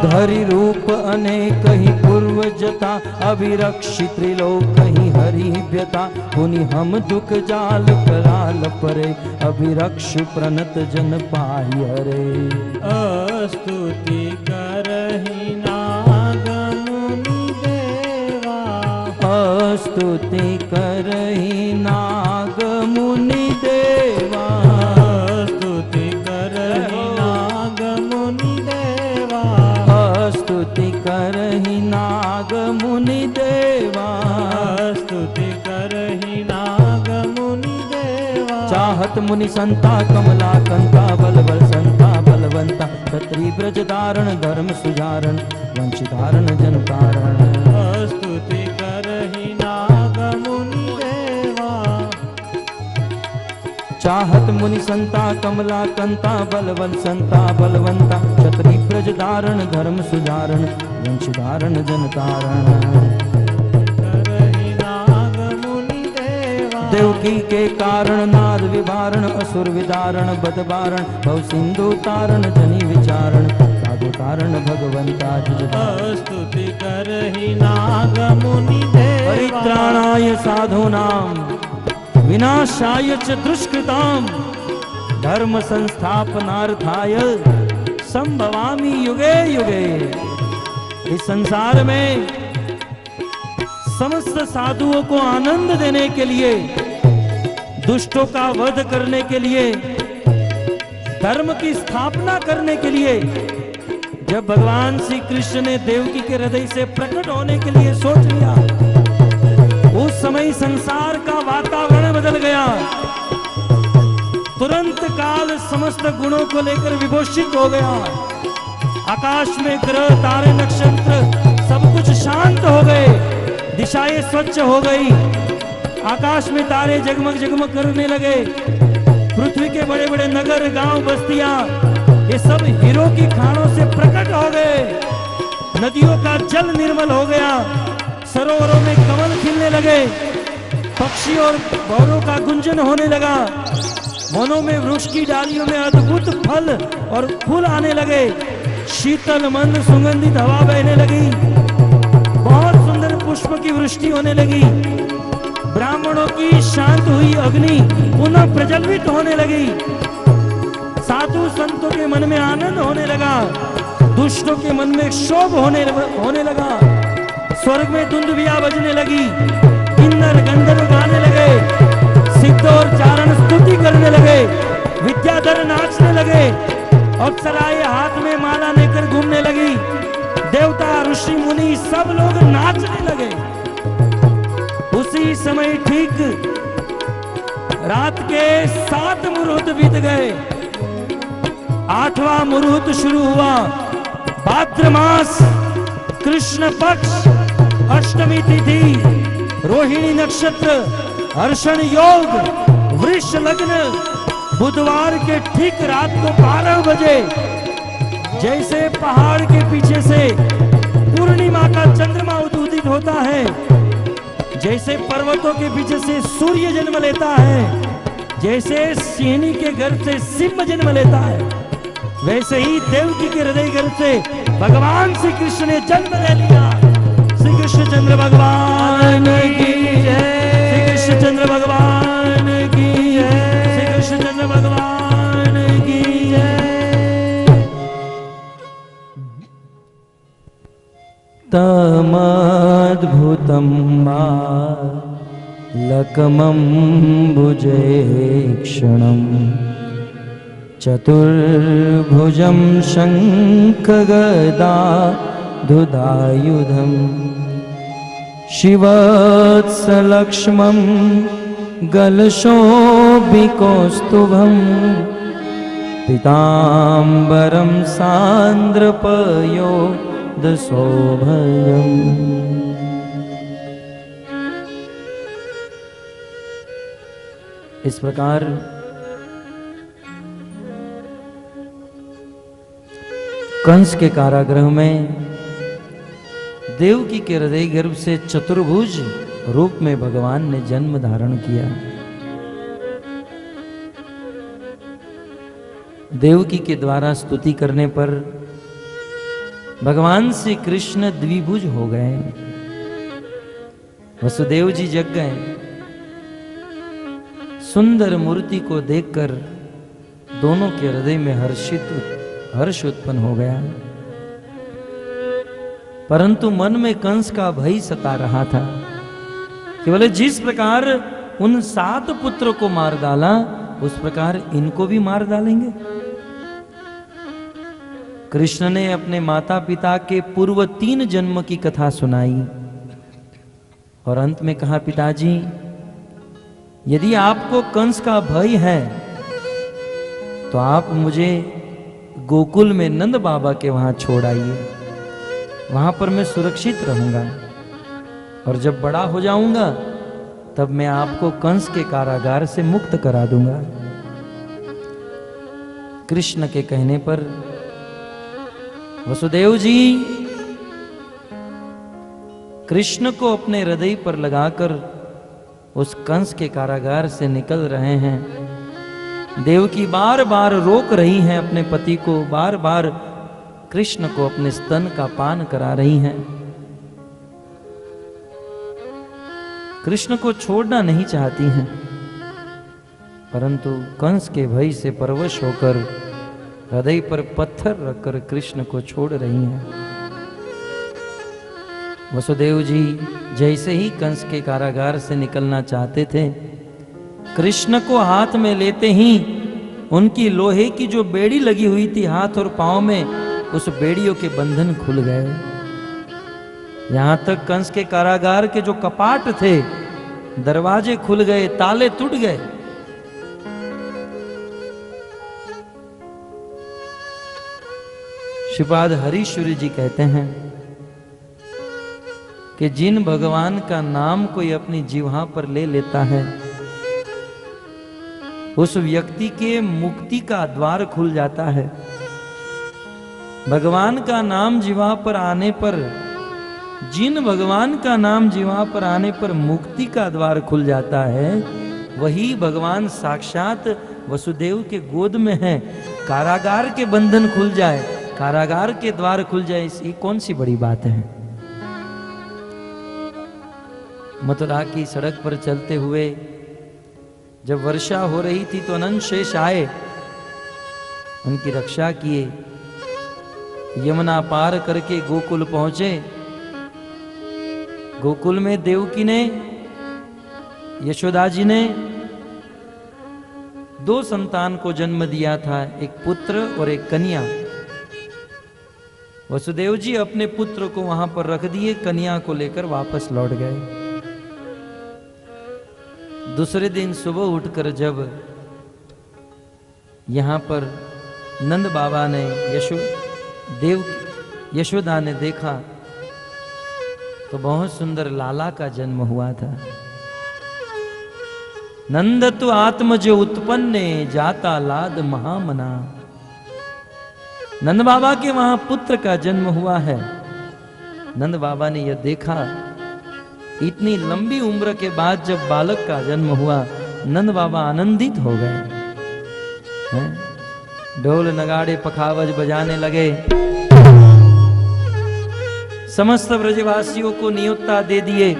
धरि रूप अनेक ही पूर्व जता, अभिरक्षि त्रिलोक ही हरि व्यता। पुनि हम दुख जाल कराल परे, अभिरक्ष प्रणत जन पाहि हरे। स्तुति करहि नाग मुनि देवा, स्तुति करहि नाग मुनि देवा, स्तुति करहि नाग मुनि देवा, स्तुति करहि नाग मुनि देवा, स्तुति करहि नाग मुनि देवा। चाहत मुनि संता कमला कंता, बल बल संता बलवंता। क्षत्रिय ब्रज धारण धर्म सुधारण, वंशिधारण जन कारण। स्तुति करहि नाग मुनि देवा, चाहत मुनि संता कमला कंता, बलवल संता बलवंता। क्षत्रिय ब्रज धारण धर्म सुधारण, वंशिधारण जन कारण। करहि नाग मुनि देवा, देवकी के कारण नाद विभारण, असुर विदारण बदबारण। भव सिंधु तारण जनि विचारण, साधु तारण भगवंता जिज। स्तुति करहि नाग मुनि देवा, परित्राणाय साधूनां, विनाशाय च दुष्कृतां। धर्म संस्थापनार्थाय संभवामि युगे युगे। इस संसार में समस्त साधुओं को आनंद देने के लिए, दुष्टों का वध करने के लिए, धर्म की स्थापना करने के लिए, जब भगवान श्री कृष्ण ने देवकी के हृदय से प्रकट होने के लिए सोच लिया, उस समय संसार का वातावरण बदल गया। तुरंत काल समस्त गुणों को लेकर विभूषित हो गया। आकाश में ग्रह तारे नक्षत्र सब कुछ शांत हो गए, दिशाएं स्वच्छ हो गई। आकाश में तारे जगमग जगमग करने लगे। पृथ्वी के बड़े बड़े नगर गांव बस्तियां ये सब हीरो की खानों से प्रकट हो गए। नदियों का जल निर्मल हो गया, सरोवरों में कमल खिलने लगे, पक्षी और भौरों का गुंजन होने लगा। वनों में वृक्ष की डालियों में अद्भुत फल और फूल आने लगे। शीतल मंद सुगंधित हवा बहने लगी। बहुत सुंदर पुष्प की वृष्टि होने लगी। ब्राह्मणों की शांत हुई अग्नि पुनः प्रज्वलित होने लगी। साधु संतों के मन में आनंद होने लगा, दुष्टों के मन में क्षोभ होने लगा। स्वर्ग में दुंदुभिया बजने लगी, किन्नर गंधर्व गाने लगे, सिद्ध और चारण स्तुति करने लगे, विद्याधर नाचने लगे, अप्सराएं हाथ में माला लेकर घूमने लगी। देवता ऋषि मुनि सब लोग नाचने लगे। उसी समय ठीक रात के 7 मुहूर्त बीत गए। 8वां मुहूर्त शुरू हुआ। भाद्र मास कृष्ण पक्ष अष्टमी तिथि, रोहिणी नक्षत्र, हर्षण योग, वृष लग्न, बुधवार के ठीक रात को 12 बजे जैसे पहाड़ के पीछे से पूर्णिमा का चंद्रमा उदित होता है, जैसे पर्वतों के पीछे से सूर्य जन्म लेता है, जैसे सिंहनी के गर्भ से सिंह जन्म लेता है, वैसे ही देवकी के हृदय गर्भ से भगवान श्री कृष्ण ने जन्म ले लिया। श्री कृष्ण चंद्र भगवान की जय, श्री कृष्ण चंद्र भगवान की जय, श्री कृष्ण चंद्र भगवान की जय। तमद्भुतं बालकमं भुजेक्षणम्, चतुर्भुजं शङ्खगदायुधं, शिवत्सलक्ष्मं गलशोभिकौस्तुभं, पीताम्बरं सान्द्रपयोधशोभनम्। इस प्रकार कंस के कारागृह में देवकी के हृदय गर्भ से चतुर्भुज रूप में भगवान ने जन्म धारण किया। देवकी के द्वारा स्तुति करने पर भगवान श्री कृष्ण द्विभुज हो गए। वसुदेव जी जग गए। सुंदर मूर्ति को देखकर दोनों के हृदय में हर्ष उत्पन्न हो गया, परंतु मन में कंस का भय सता रहा था कि बोले जिस प्रकार उन 7 पुत्र को मार डाला उस प्रकार इनको भी मार डालेंगे। कृष्ण ने अपने माता पिता के पूर्व 3 जन्म की कथा सुनाई और अंत में कहा, पिताजी यदि आपको कंस का भय है तो आप मुझे गोकुल में नंद बाबा के वहां छोड़ आइए, वहां पर मैं सुरक्षित रहूंगा और जब बड़ा हो जाऊंगा तब मैं आपको कंस के कारागार से मुक्त करा दूंगा। कृष्ण के कहने पर वसुदेव जी कृष्ण को अपने हृदय पर लगाकर उस कंस के कारागार से निकल रहे हैं। देवकी बार बार रोक रही हैं अपने पति को, बार बार कृष्ण को अपने स्तन का पान करा रही हैं। कृष्ण को छोड़ना नहीं चाहती हैं, परंतु कंस के भय से परवश होकर हृदय पर पत्थर रखकर कृष्ण को छोड़ रही हैं। वसुदेव जी जैसे ही कंस के कारागार से निकलना चाहते थे, कृष्ण को हाथ में लेते ही उनकी लोहे की जो बेड़ी लगी हुई थी हाथ और पांव में, उस बेड़ियों के बंधन खुल गए। यहां तक कंस के कारागार के जो कपाट थे, दरवाजे खुल गए, ताले टूट गए। श्रीपाद हरीश्वरी जी कहते हैं कि जिन भगवान का नाम कोई अपनी जिह्वा पर ले लेता है, उस व्यक्ति के मुक्ति का द्वार खुल जाता है। भगवान का नाम जिह्वा पर आने पर, जिन भगवान का नाम जिह्वा पर आने पर मुक्ति का द्वार खुल जाता है, वही भगवान साक्षात वसुदेव के गोद में है। कारागार के बंधन खुल जाए, कारागार के द्वार खुल जाए, ये कौन सी बड़ी बात है। मथुरा की सड़क पर चलते हुए जब वर्षा हो रही थी तो अनंत शेष आए, उनकी रक्षा किए। यमुना पार करके गोकुल पहुंचे। गोकुल में देवकी ने, यशोदा जी ने 2 संतान को जन्म दिया था, एक पुत्र और एक कन्या। वसुदेव जी अपने पुत्र को वहां पर रख दिए, कन्या को लेकर वापस लौट गए। दूसरे दिन सुबह उठकर जब यहां पर नंद बाबा ने यशोदा ने देखा तो बहुत सुंदर लाला का जन्म हुआ था। नंद तो आत्मज उत्पन्ने जाता लाद महामना। नंद बाबा के वहां पुत्र का जन्म हुआ है। नंद बाबा ने यह देखा, इतनी लंबी उम्र के बाद जब बालक का जन्म हुआ, नंद बाबा आनंदित हो गए। ढोल नगाड़े पखावज बजाने लगे, समस्त ब्रजवासियों को नियोक्ता दे दिए,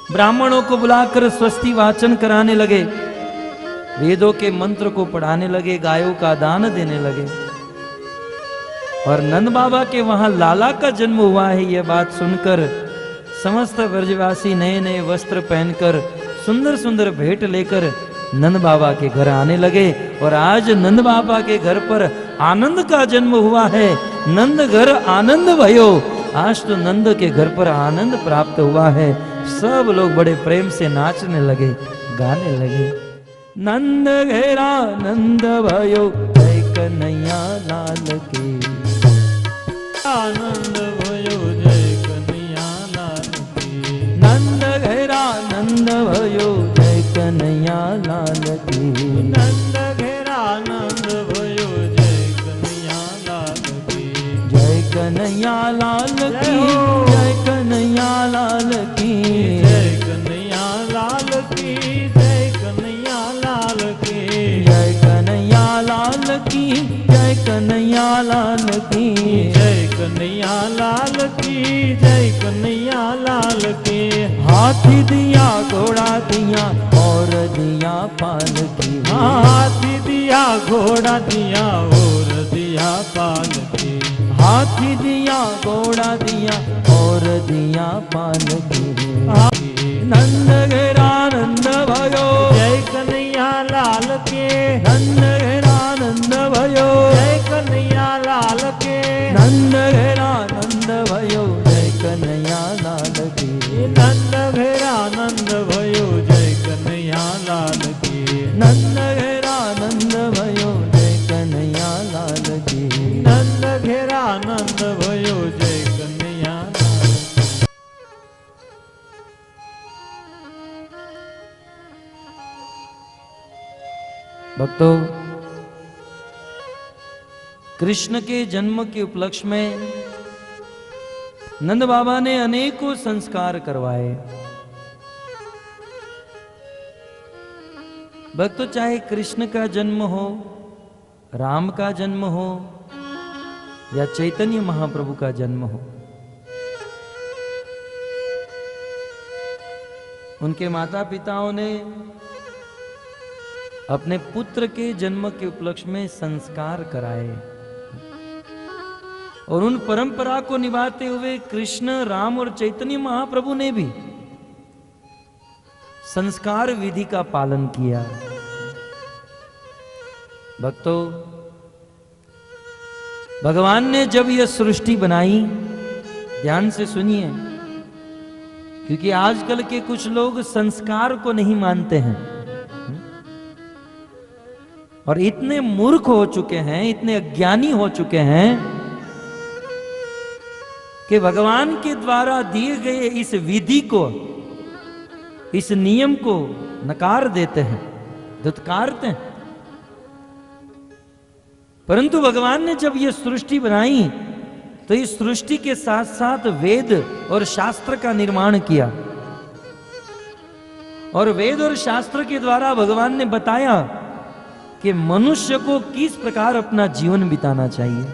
ब्राह्मणों को बुलाकर स्वस्ति वाचन कराने लगे, वेदों के मंत्र को पढ़ाने लगे, गायों का दान देने लगे। और नंद बाबा के वहां लाला का जन्म हुआ है, यह बात सुनकर समस्त ब्रजवासी नए नए वस्त्र पहनकर, सुंदर सुंदर भेंट लेकर नंद बाबा के घर आने लगे। और आज नंद बाबा के घर पर आनंद का जन्म हुआ है। नंद घर आनंद भयो, आज तो नंद के घर पर आनंद प्राप्त हुआ है। सब लोग बड़े प्रेम से नाचने लगे, गाने लगे। नंद घेरा नंद भयो, जय कन्हैया लाल की। आनंद भयो जय कन्हैया लाल की। नंद घेरा नंद भयो, जय कन्हैया लाल की। नंद घेरा नंद भयो जय कन्हैया लाल की। जय कन्हैया लाल की, जय कन्हैया लाल की। जय कन्हैया लाल की, जय कन्हैया लाल की। जय कन्हैया लाल की, जय कन्हैया लाल की। जय कन्हैया लाल की, जय कन्हैया लाल की। हाथी दिया घोड़ा दिया और दिया पालकी। हाथी दिया घोड़ा दिया और दिया पालकी। हाथी दिया घोड़ा दिया और दिया पालकी। नंद घेरा नंद भयो, जय कन्हैया लाल के। नंद घेरा नंद भयो, जय कन्हैया लाल के। नंद घेरा नंद भयो, जय कन्हैया लाल की। नंद घेरा नंद भयो, जय कन्हैया लाल की। नंद घेरा नंद भयो, जय कन्हैया लाल की। नंद घेरा नंद भयो, जय कन्हैया लाल की। भक्तों, कृष्ण के जन्म के उपलक्ष्य में नंद बाबा ने अनेकों संस्कार करवाए। भक्तों, चाहे कृष्ण का जन्म हो, राम का जन्म हो या चैतन्य महाप्रभु का जन्म हो, उनके माता पिताओं ने अपने पुत्र के जन्म के उपलक्ष्य में संस्कार कराए और उन परंपरा को निभाते हुए कृष्ण, राम और चैतन्य महाप्रभु ने भी संस्कार विधि का पालन किया। भक्तों, भगवान ने जब यह सृष्टि बनाई, ध्यान से सुनिए, क्योंकि आजकल के कुछ लोग संस्कार को नहीं मानते हैं और इतने मूर्ख हो चुके हैं, इतने अज्ञानी हो चुके हैं कि भगवान के द्वारा दिए गए इस विधि को, इस नियम को नकार देते हैं, धुतकारते हैं। परंतु भगवान ने जब यह सृष्टि बनाई तो इस सृष्टि के साथ साथ वेद और शास्त्र का निर्माण किया और वेद और शास्त्र के द्वारा भगवान ने बताया कि मनुष्य को किस प्रकार अपना जीवन बिताना चाहिए।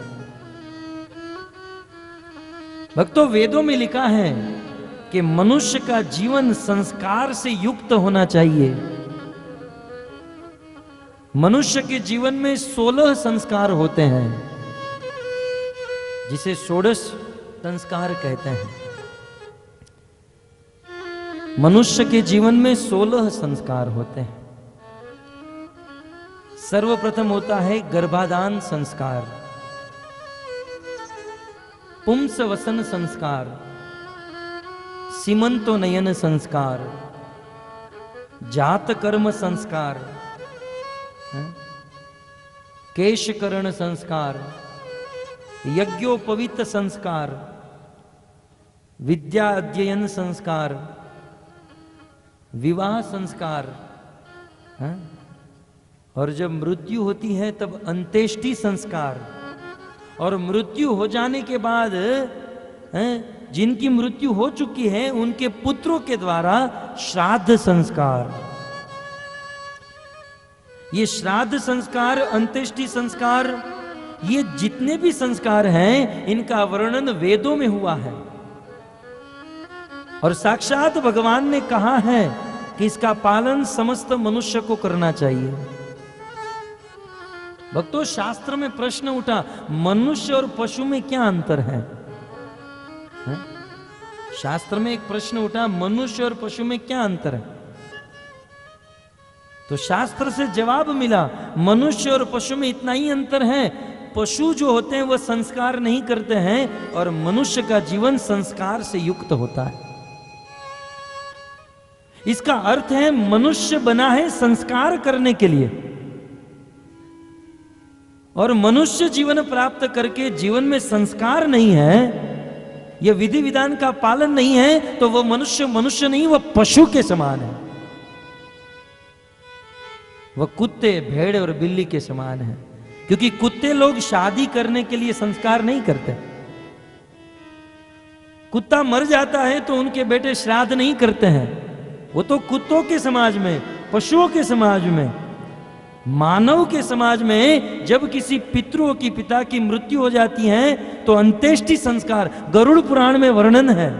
भक्तों, वेदों में लिखा है कि मनुष्य का जीवन संस्कार से युक्त होना चाहिए। मनुष्य के जीवन में 16 संस्कार होते हैं, जिसे षोडश संस्कार कहते हैं। मनुष्य के जीवन में 16 संस्कार होते हैं। सर्वप्रथम होता है गर्भाधान संस्कार, पुंस वसन संस्कार, सीमंतो नयन संस्कार, जात कर्म संस्कार, केशकरण संस्कार, यज्ञोपवीत संस्कार, विद्या अध्ययन संस्कार, विवाह संस्कार, और जब मृत्यु होती है तब अंत्येष्टि संस्कार, और मृत्यु हो जाने के बाद जिनकी मृत्यु हो चुकी है उनके पुत्रों के द्वारा श्राद्ध संस्कार। ये श्राद्ध संस्कार, अंत्येष्टि संस्कार, ये जितने भी संस्कार हैं इनका वर्णन वेदों में हुआ है और साक्षात भगवान ने कहा है कि इसका पालन समस्त मनुष्य को करना चाहिए। भक्तों, शास्त्र में प्रश्न उठा, मनुष्य और पशु में क्या अंतर है? शास्त्र में एक प्रश्न उठा, मनुष्य और पशु में क्या अंतर है? तो शास्त्र से जवाब मिला, मनुष्य और पशु में इतना ही अंतर है, पशु जो होते हैं वह संस्कार नहीं करते हैं और मनुष्य का जीवन संस्कार से युक्त होता है। इसका अर्थ है मनुष्य बना है संस्कार करने के लिए, और मनुष्य जीवन प्राप्त करके जीवन में संस्कार नहीं है, यह विधि विधान का पालन नहीं है, तो वह मनुष्य नहीं, वह पशु के समान है। वह कुत्ते, भेड़ और बिल्ली के समान है, क्योंकि कुत्ते लोग शादी करने के लिए संस्कार नहीं करते। कुत्ता मर जाता है तो उनके बेटे श्राद्ध नहीं करते हैं, वो तो कुत्तों के समाज में, पशुओं के समाज में मानव के समाज में जब किसी पितरों की पिता की मृत्यु हो जाती है तो अंत्येष्टि संस्कार गरुड़ पुराण में वर्णन है।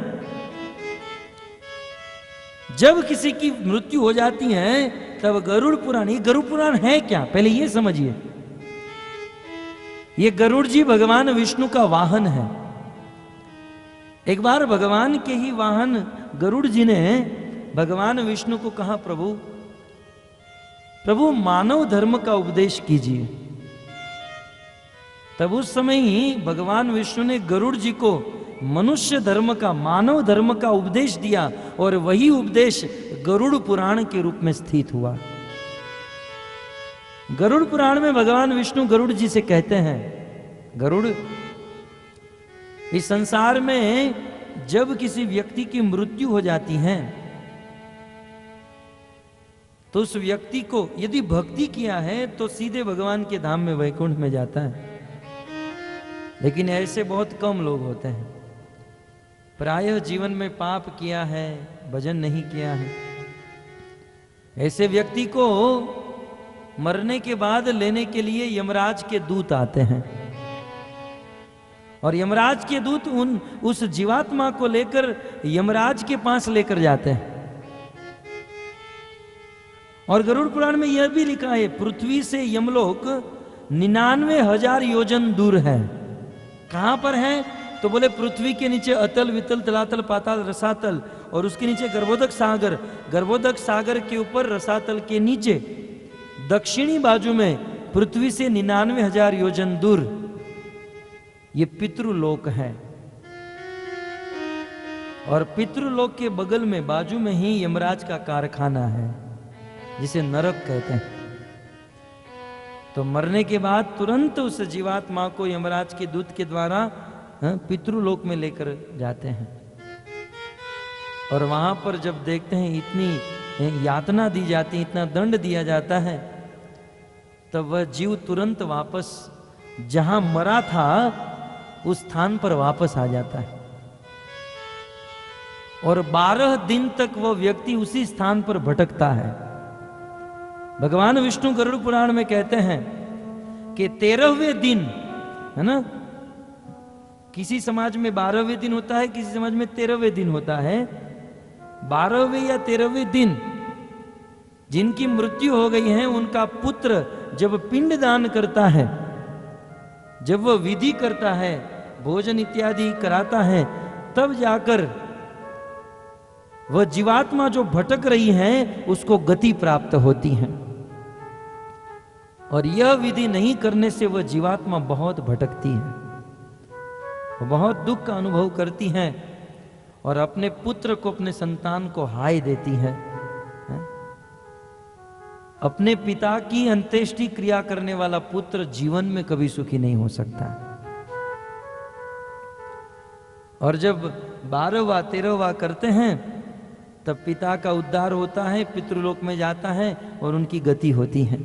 जब किसी की मृत्यु हो जाती है तब गरुड़ पुराण, ये गरुड़ पुराण है क्या पहले ये समझिए। ये गरुड़ जी भगवान विष्णु का वाहन है। एक बार भगवान के ही वाहन गरुड़ जी ने भगवान विष्णु को कहा, प्रभु प्रभु मानव धर्म का उपदेश कीजिए। तब उस समय ही भगवान विष्णु ने गरुड़ जी को मनुष्य धर्म का, मानव धर्म का उपदेश दिया और वही उपदेश गरुड़ पुराण के रूप में स्थित हुआ। गरुड़ पुराण में भगवान विष्णु गरुड़ जी से कहते हैं, गरुड़, इस संसार में जब किसी व्यक्ति की मृत्यु हो जाती है तो उस व्यक्ति को यदि भक्ति किया है तो सीधे भगवान के धाम में वैकुंठ में जाता है। लेकिन ऐसे बहुत कम लोग होते हैं, प्रायः जीवन में पाप किया है, भजन नहीं किया है। ऐसे व्यक्ति को मरने के बाद लेने के लिए यमराज के दूत आते हैं और यमराज के दूत उस जीवात्मा को लेकर यमराज के पास लेकर जाते हैं। और गरुड़ पुराण में यह भी लिखा है, पृथ्वी से यमलोक 99,000 योजन दूर है। कहां पर है तो बोले पृथ्वी के नीचे अतल वितल तलातल पाताल रसातल और उसके नीचे गर्भोदक सागर, गर्भोदक सागर के ऊपर रसातल के नीचे दक्षिणी बाजू में पृथ्वी से 99,000 योजन दूर ये पितृलोक है। और पितृलोक के बगल में बाजू में ही यमराज का कारखाना है जिसे नरक कहते हैं। तो मरने के बाद तुरंत उस जीवात्मा को यमराज के दूत के द्वारा पितृलोक में लेकर जाते हैं। और वहां पर जब देखते हैं इतनी यातना दी जाती है, इतना दंड दिया जाता है, तब वह जीव तुरंत वापस जहां मरा था उस स्थान पर वापस आ जाता है। और 12 दिन तक वह व्यक्ति उसी स्थान पर भटकता है। भगवान विष्णु गरुड़ पुराण में कहते हैं कि 13वें दिन, है ना, किसी समाज में 12वें दिन होता है, किसी समाज में 13वें दिन होता है। 12वें या 13वें दिन जिनकी मृत्यु हो गई है उनका पुत्र जब पिंड दान करता है, जब वह विधि करता है, भोजन इत्यादि कराता है, तब जाकर वह जीवात्मा जो भटक रही है उसको गति प्राप्त होती है। और यह विधि नहीं करने से वह जीवात्मा बहुत भटकती है, वह बहुत दुख का अनुभव करती है और अपने पुत्र को, अपने संतान को हाय देती है। अपने पिता की अंत्येष्टि क्रिया करने वाला पुत्र जीवन में कभी सुखी नहीं हो सकता। और जब 12वां 13वां करते हैं तब पिता का उद्धार होता है, पितृलोक में जाता है और उनकी गति होती है।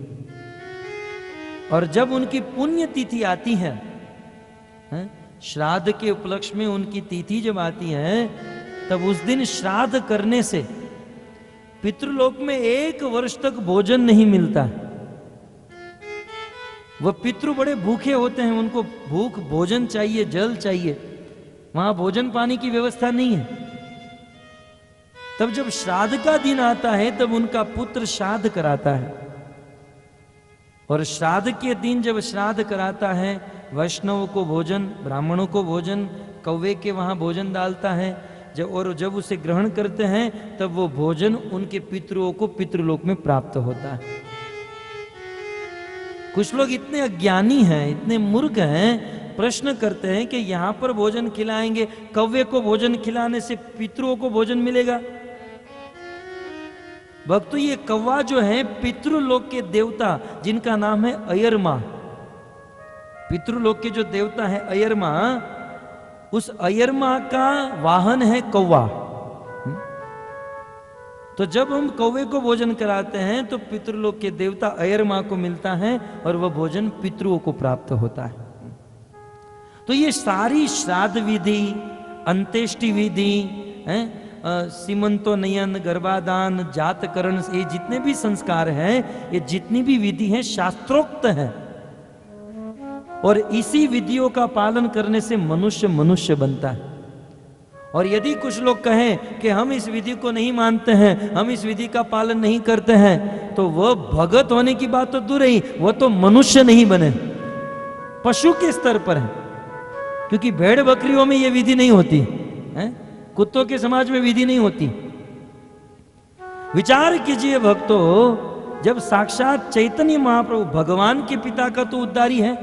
और जब उनकी पुण्य तिथि आती है, श्राद्ध के उपलक्ष्य में उनकी तिथि जब आती है, तब उस दिन श्राद्ध करने से पितृलोक में 1 वर्ष तक भोजन नहीं मिलता। वह पितृ बड़े भूखे होते हैं, उनको भूख भोजन चाहिए, जल चाहिए, वहां भोजन पानी की व्यवस्था नहीं है। तब जब श्राद्ध का दिन आता है तब उनका पुत्र श्राद्ध कराता है। और श्राद्ध के दिन जब श्राद्ध कराता है, वैष्णवों को भोजन, ब्राह्मणों को भोजन, कौवे के वहां भोजन डालता है। जब उसे ग्रहण करते हैं तब वो भोजन उनके पितरों को पितृलोक में प्राप्त होता है। कुछ लोग इतने अज्ञानी हैं, इतने मूर्ख हैं, प्रश्न करते हैं कि यहां पर भोजन खिलाएंगे, कौवे को भोजन खिलाने से पितरों को भोजन मिलेगा। भक्तों, ये कौवा जो है पितृलोक के देवता जिनका नाम है अयरमा, पितृलोक के जो देवता है अयरमा, उस अयरमा का वाहन है कौवा। तो जब हम कौवे को भोजन कराते हैं तो पितृलोक के देवता अयरमा को मिलता है और वह भोजन पितरों को प्राप्त होता है। तो ये सारी श्राद्ध विधि, अंत्येष्टि विधि, सीमंतोन्नयन, गर्भाधान, जातकरण, ये जितने भी संस्कार हैं, ये जितनी भी विधि हैं शास्त्रोक्त हैं। और इसी विधियों का पालन करने से मनुष्य मनुष्य बनता है। और यदि कुछ लोग कहें कि हम इस विधि को नहीं मानते हैं, हम इस विधि का पालन नहीं करते हैं, तो वह भगत होने की बात तो दूर रही, वह तो मनुष्य नहीं बने, पशु के स्तर पर है। क्योंकि भेड़ बकरियों में यह विधि नहीं होती है, कुत्तों के समाज में विधि नहीं होती। विचार कीजिए भक्तों, जब साक्षात चैतन्य महाप्रभु, भगवान के पिता का तो उद्धारी है,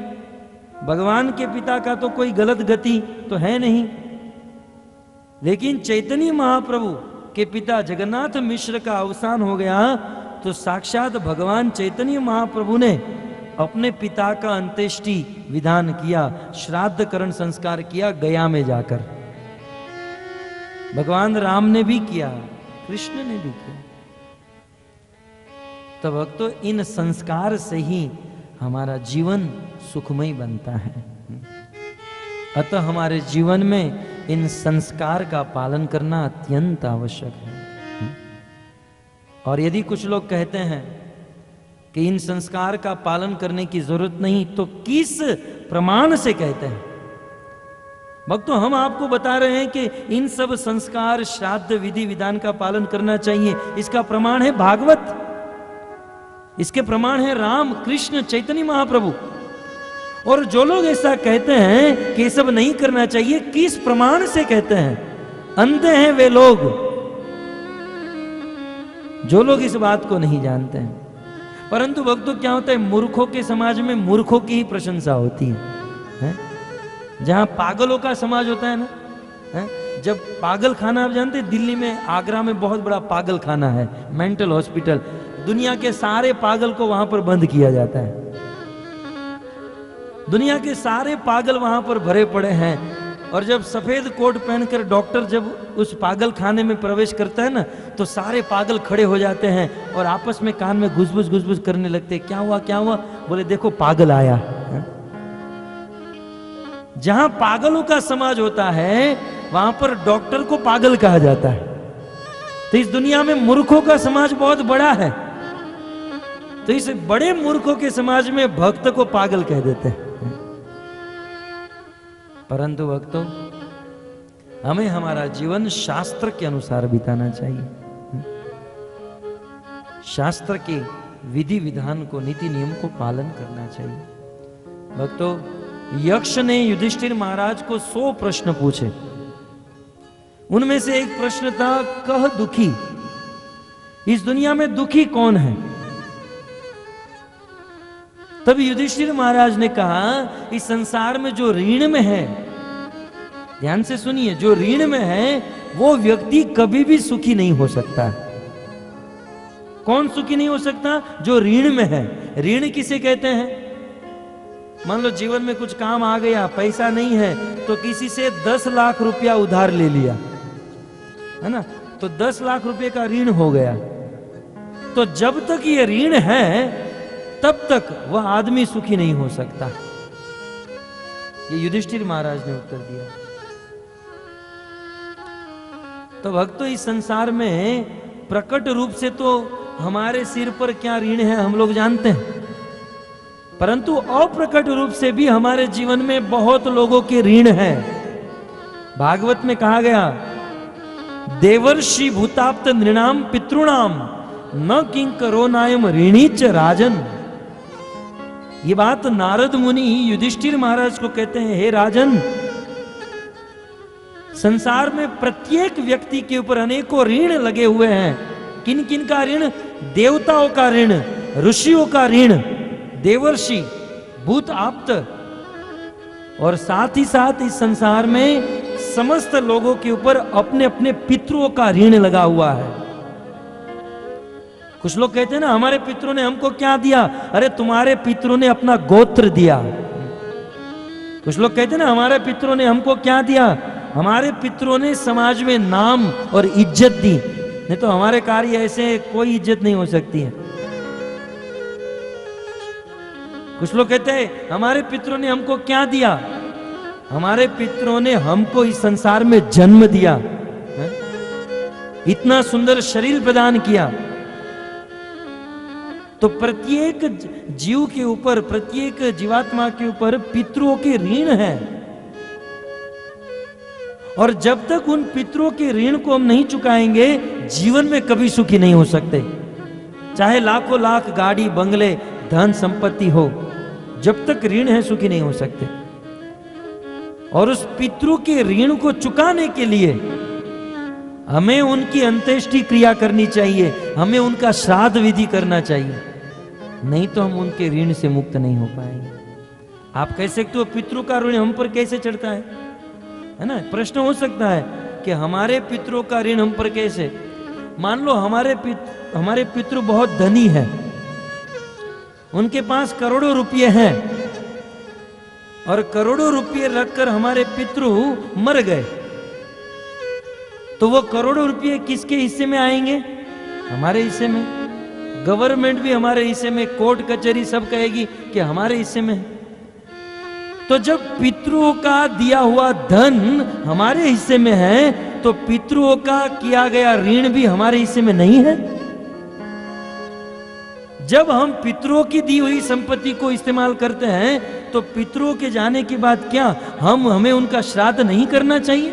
भगवान के पिता का तो कोई गलत गति तो है नहीं, लेकिन चैतन्य महाप्रभु के पिता जगन्नाथ मिश्र का अवसान हो गया, तो साक्षात भगवान चैतन्य महाप्रभु ने अपने पिता का अंत्येष्टि विधान किया, श्राद्ध करण संस्कार किया गया में जाकर। भगवान राम ने भी किया, कृष्ण ने भी किया। तो भक्तों, इन संस्कार से ही हमारा जीवन सुखमय बनता है। अतः हमारे जीवन में इन संस्कार का पालन करना अत्यंत आवश्यक है। और यदि कुछ लोग कहते हैं कि इन संस्कार का पालन करने की जरूरत नहीं, तो किस प्रमाण से कहते हैं? भक्तों, हम आपको बता रहे हैं कि इन सब संस्कार, श्राद्ध, विधि विधान का पालन करना चाहिए। इसका प्रमाण है भागवत, इसके प्रमाण है राम, कृष्ण, चैतन्य महाप्रभु। और जो लोग ऐसा कहते हैं कि ये सब नहीं करना चाहिए, किस प्रमाण से कहते हैं? अंधे हैं वे लोग जो लोग इस बात को नहीं जानते हैं। परंतु भक्तों, क्या होता है, मूर्खों के समाज में मूर्खों की ही प्रशंसा होती है? जहां पागलों का समाज होता है ना, जब पागल खाना, आप जानते हैं दिल्ली में, आगरा में बहुत बड़ा पागल खाना है, मेंटल हॉस्पिटल, दुनिया के सारे पागल को वहां पर बंद किया जाता है। दुनिया के सारे पागल वहां पर भरे पड़े हैं। और जब सफेद कोट पहनकर डॉक्टर जब उस पागल खाने में प्रवेश करता है ना, तो सारे पागल खड़े हो जाते हैं और आपस में कान में घुसबुस करने लगते हैं। क्या हुआ, क्या हुआ? बोले देखो पागल आया। जहां पागलों का समाज होता है, वहां पर डॉक्टर को पागल कहा जाता है। तो इस दुनिया में मूर्खों का समाज बहुत बड़ा है, तो इस बड़े मूर्खों के समाज में भक्त को पागल कह देते हैं। परंतु भक्तों, हमें हमारा जीवन शास्त्र के अनुसार बिताना चाहिए। शास्त्र के विधि विधान को, नीति नियम को पालन करना चाहिए। भक्तों, यक्ष ने युधिष्ठिर महाराज को 100 प्रश्न पूछे। उनमें से एक प्रश्न था, कह दुखी, इस दुनिया में दुखी कौन है? तब युधिष्ठिर महाराज ने कहा, इस संसार में जो ऋण में है, ध्यान से सुनिए, जो ऋण में है वो व्यक्ति कभी भी सुखी नहीं हो सकता। कौन सुखी नहीं हो सकता? जो ऋण में है। ऋण किसे कहते हैं? मान लो जीवन में कुछ काम आ गया, पैसा नहीं है, तो किसी से 10 लाख रुपया उधार ले लिया, है ना, तो 10 लाख रुपए का ऋण हो गया। तो जब तक ये ऋण है, तब तक वह आदमी सुखी नहीं हो सकता। ये युधिष्ठिर महाराज ने उत्तर दिया। तो भक्तों, इस संसार में प्रकट रूप से तो हमारे सिर पर क्या ऋण है हम लोग जानते हैं, परंतु अप्रकट रूप से भी हमारे जीवन में बहुत लोगों के ऋण हैं। भागवत में कहा गया, देवर्षि भूताप्त नृणाम पितृणाम न किंकरो नायम ऋणीच राजन। ये बात नारद मुनि युधिष्ठिर महाराज को कहते हैं, हे राजन, संसार में प्रत्येक व्यक्ति के ऊपर अनेकों ऋण लगे हुए हैं। किन किन का ऋण? देवताओं का ऋण, ऋषियों का ऋण, देवर्षि, भूत आप्त, और साथ ही साथ इस संसार में समस्त लोगों के ऊपर अपने अपने पितरों का ऋण लगा हुआ है। कुछ लोग कहते हैं ना, हमारे पितरों ने हमको क्या दिया? अरे तुम्हारे पितरों ने अपना गोत्र दिया। कुछ लोग कहते हैं ना, हमारे पितरों ने हमको क्या दिया? हमारे पितरों ने समाज में नाम और इज्जत दी, नहीं तो हमारे कार्य ऐसे कोई इज्जत नहीं हो सकती है। कुछ लोग कहते हैं, हमारे पितरों ने हमको क्या दिया? हमारे पितरों ने हमको इस संसार में जन्म दिया। इतना सुंदर शरीर प्रदान किया, तो प्रत्येक जीव के ऊपर, प्रत्येक जीवात्मा के ऊपर पितरों के ऋण है। और जब तक उन पितरों के ऋण को हम नहीं चुकाएंगे, जीवन में कभी सुखी नहीं हो सकते। चाहे लाखों लाख गाड़ी, बंगले, धन संपत्ति हो, जब तक ऋण है सुखी नहीं हो सकते। और उस पितरों के ऋण को चुकाने के लिए हमें उनकी अंत्येष्टि क्रिया करनी चाहिए, हमें उनका श्राद्ध विधि करना चाहिए, नहीं तो हम उनके ऋण से मुक्त नहीं हो पाएंगे। आप कह सकते हो पितरों का ऋण हम पर कैसे चढ़ता है ना? प्रश्न हो सकता है कि हमारे पितरों का ऋण हम पर कैसे? मान लो हमारे पितृ बहुत धनी है, उनके पास करोड़ों रुपये हैं, और करोड़ों रुपये रखकर हमारे पितृ मर गए, तो वो करोड़ों रुपये किसके हिस्से में आएंगे? हमारे हिस्से में। गवर्नमेंट भी हमारे हिस्से में, कोर्ट कचहरी सब कहेगी कि हमारे हिस्से में। तो जब पितरों का दिया हुआ धन हमारे हिस्से में है, तो पितरों का किया गया ऋण भी हमारे हिस्से में नहीं है। जब हम पितरों की दी हुई संपत्ति को इस्तेमाल करते हैं, तो पितरों के जाने के बाद क्या हमें उनका श्राद्ध नहीं करना चाहिए?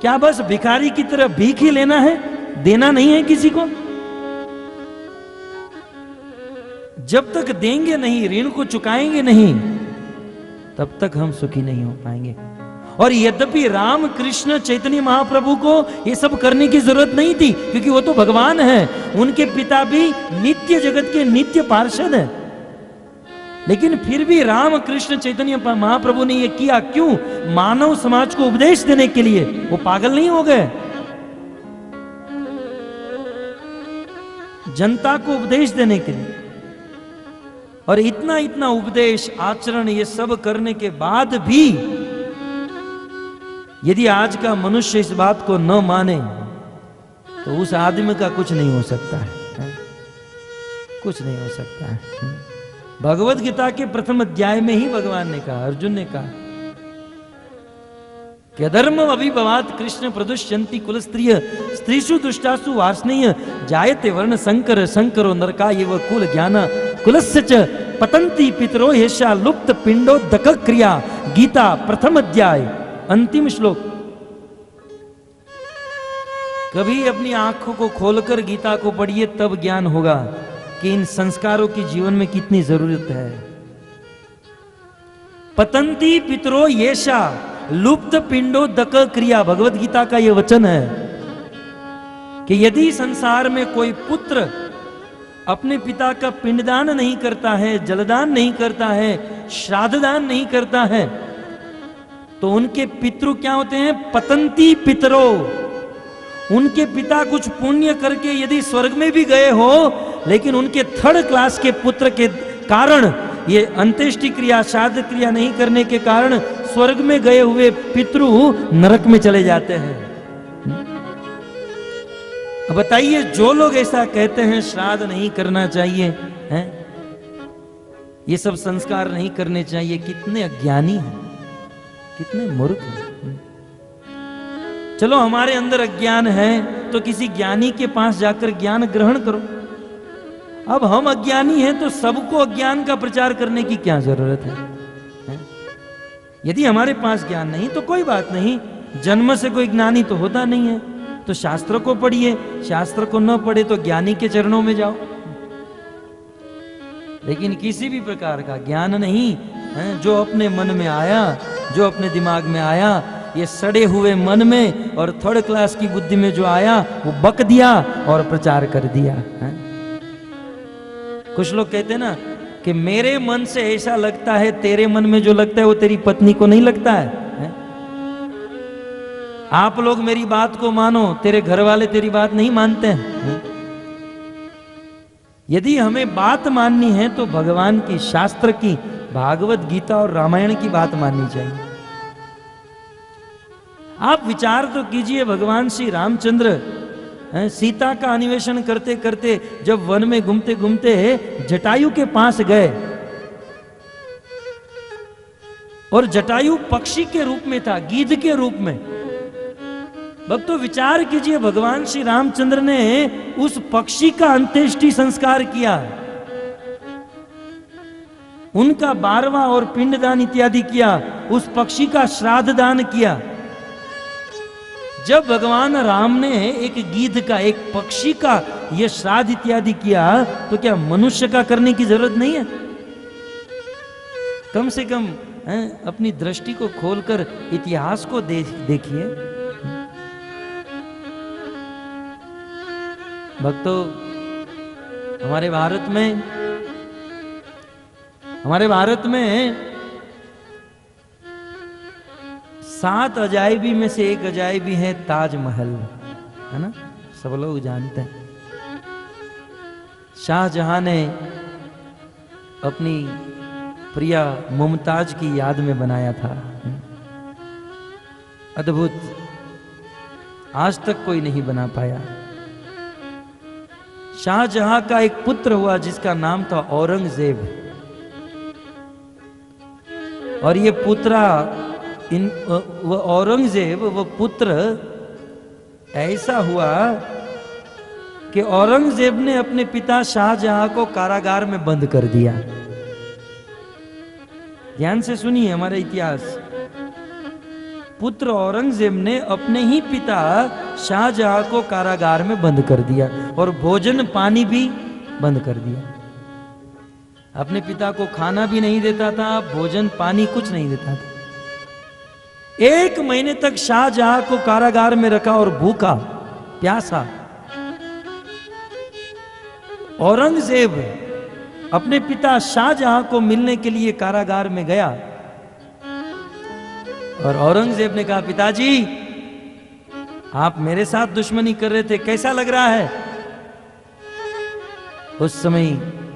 क्या बस भिखारी की तरह भीख ही लेना है, देना नहीं है किसी को? जब तक देंगे नहीं, ऋण को चुकाएंगे नहीं, तब तक हम सुखी नहीं हो पाएंगे। और यद्यपि राम कृष्ण चैतन्य महाप्रभु को ये सब करने की जरूरत नहीं थी, क्योंकि वो तो भगवान है, उनके पिता भी नित्य जगत के नित्य पार्षद हैं, लेकिन फिर भी राम कृष्ण चैतन्य महाप्रभु ने ये किया क्यों? मानव समाज को उपदेश देने के लिए। वो पागल नहीं हो गए, जनता को उपदेश देने के लिए। और इतना इतना उपदेश, आचरण, ये सब करने के बाद भी यदि आज का मनुष्य इस बात को न माने, तो उस आदमी का कुछ नहीं हो सकता है, कुछ नहीं हो सकता है। भगवत गीता के प्रथम अध्याय में ही भगवान ने कहा, अर्जुन ने कहा कि अधर्म अभिभवात कृष्ण प्रदुष्यन्ति कुल स्त्रिय स्त्रीषु दुष्टासु वार्ष्णेय जायते वर्ण संकर संकरो नरका एव कुल ज्ञान कुलस्य च पतन्ति पितरो येषा लुप्त पिंडोदक क्रिया। गीता प्रथम अध्याय अंतिम श्लोक। कभी अपनी आंखों को खोलकर गीता को पढ़िए, तब ज्ञान होगा कि इन संस्कारों की जीवन में कितनी जरूरत है। पतंती पितरो येषा लुप्त पिंडोदक क्रिया, भगवत गीता का यह वचन है कि यदि संसार में कोई पुत्र अपने पिता का पिंडदान नहीं करता है, जलदान नहीं करता है, श्राद्धदान नहीं करता है, तो उनके पितृ क्या होते हैं? पतंती पितरो। उनके पिता कुछ पुण्य करके यदि स्वर्ग में भी गए हो, लेकिन उनके थर्ड क्लास के पुत्र के कारण, ये अंत्येष्टि क्रिया, श्राद्ध क्रिया नहीं करने के कारण स्वर्ग में गए हुए पितृ नरक में चले जाते हैं। अब बताइए, जो लोग ऐसा कहते हैं श्राद्ध नहीं करना चाहिए, हैं? ये सब संस्कार नहीं करने चाहिए, कितने अज्ञानी हैं, कितने मूर्ख हैं। चलो हमारे अंदर अज्ञान है, तो किसी ज्ञानी के पास जाकर ज्ञान ग्रहण करो। अब हम अज्ञानी हैं, तो सबको अज्ञान का प्रचार करने की क्या जरूरत है? यदि हमारे पास ज्ञान नहीं तो कोई बात नहीं, जन्म से कोई ज्ञानी तो होता नहीं है, तो शास्त्रों को पढ़िए, शास्त्र को न पढ़े तो ज्ञानी के चरणों में जाओ। लेकिन किसी भी प्रकार का ज्ञान नहीं है, जो अपने मन में आया, जो अपने दिमाग में आया, ये सड़े हुए मन में और थर्ड क्लास की बुद्धि में जो आया वो बक दिया और प्रचार कर दिया है। कुछ लोग कहते हैं ना कि मेरे मन से ऐसा लगता है, तेरे मन में जो लगता है वो तेरी पत्नी को नहीं लगता है? आप लोग मेरी बात को मानो, तेरे घर वाले तेरी बात नहीं मानते हैं। यदि हमें बात माननी है तो भगवान की, शास्त्र की, भागवत गीता और रामायण की बात माननी चाहिए। आप विचार तो कीजिए, भगवान श्री रामचंद्र सीता का अन्वेषण करते करते जब वन में घूमते घूमते जटायु के पास गए, और जटायु पक्षी के रूप में था, गीध के रूप में। भक्तों विचार कीजिए, भगवान श्री रामचंद्र ने उस पक्षी का अंत्येष्टि संस्कार किया, उनका 12वां और पिंडदान इत्यादि किया, उस पक्षी का श्राद्ध दान किया। जब भगवान राम ने एक गीध का, एक पक्षी का यह श्राद्ध इत्यादि किया, तो क्या मनुष्य का करने की जरूरत नहीं है? कम से कम अपनी दृष्टि को खोलकर इतिहास को देखिए। भक्तों, हमारे भारत में 7 अजायबी में से एक अजायबी है ताजमहल, है ना, सब लोग जानते हैं। शाहजहां ने अपनी प्रिया मुमताज की याद में बनाया था। अद्भुत, आज तक कोई नहीं बना पाया। शाहजहां का एक पुत्र हुआ जिसका नाम था औरंगजेब, और ये औरंगजेब, वो पुत्र ऐसा हुआ कि औरंगजेब ने अपने पिता शाहजहां को कारागार में बंद कर दिया। ध्यान से सुनिए हमारा इतिहास। पुत्र औरंगजेब ने अपने ही पिता शाहजहां को कारागार में बंद कर दिया और भोजन पानी भी बंद कर दिया। अपने पिता को खाना भी नहीं देता था, भोजन पानी कुछ नहीं देता था। 1 महीने तक शाहजहां को कारागार में रखा और भूखा प्यासा औरंगजेब अपने पिता शाहजहां को मिलने के लिए कारागार में गया और औरंगजेब ने कहा, पिताजी आप मेरे साथ दुश्मनी कर रहे थे, कैसा लग रहा है? उस समय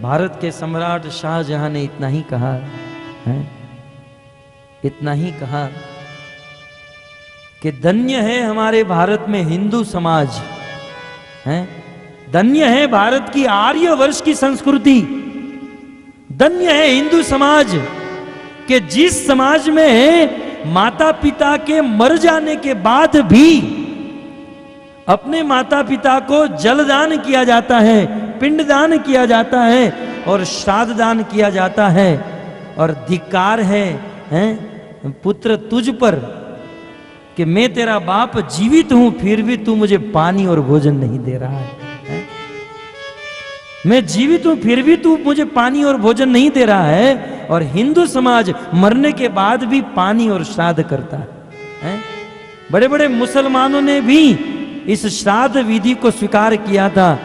भारत के सम्राट शाहजहां ने इतना ही कहा है, इतना ही कहा कि धन्य है हमारे भारत में हिंदू समाज है, धन्य है भारत की आर्यवर्ष की संस्कृति, धन्य है हिंदू समाज कि जिस समाज में माता पिता के मर जाने के बाद भी अपने माता पिता को जलदान किया जाता है, पिंडदान किया जाता है और श्राद्ध दान किया जाता है। और धिक्कार है पुत्र तुझ पर कि मैं तेरा बाप जीवित हूं फिर भी तू मुझे पानी और भोजन नहीं दे रहा है। मैं जीवित हूं फिर भी तू मुझे पानी और भोजन नहीं दे रहा है। और हिंदू समाज मरने के बाद भी पानी और श्राद्ध करता है। बड़े बड़े मुसलमानों ने भी इस श्राद्ध विधि को स्वीकार किया था,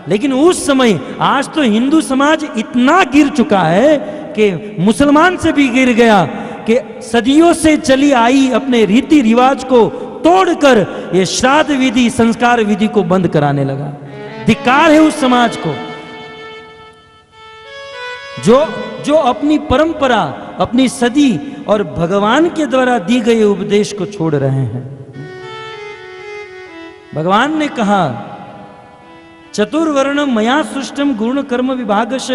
लेकिन उस समय, आज तो हिंदू समाज इतना गिर चुका है कि मुसलमान से भी गिर गया कि सदियों से चली आई अपने रीति रिवाज को तोड़कर ये श्राद्ध विधि, संस्कार विधि को बंद कराने लगा। धिक्कार है उस समाज को जो अपनी परंपरा, अपनी सदी और भगवान के द्वारा दी गई उपदेश को छोड़ रहे हैं। भगवान ने कहा, चतुर्वर्ण मया सृष्टम गुण कर्म विभागश,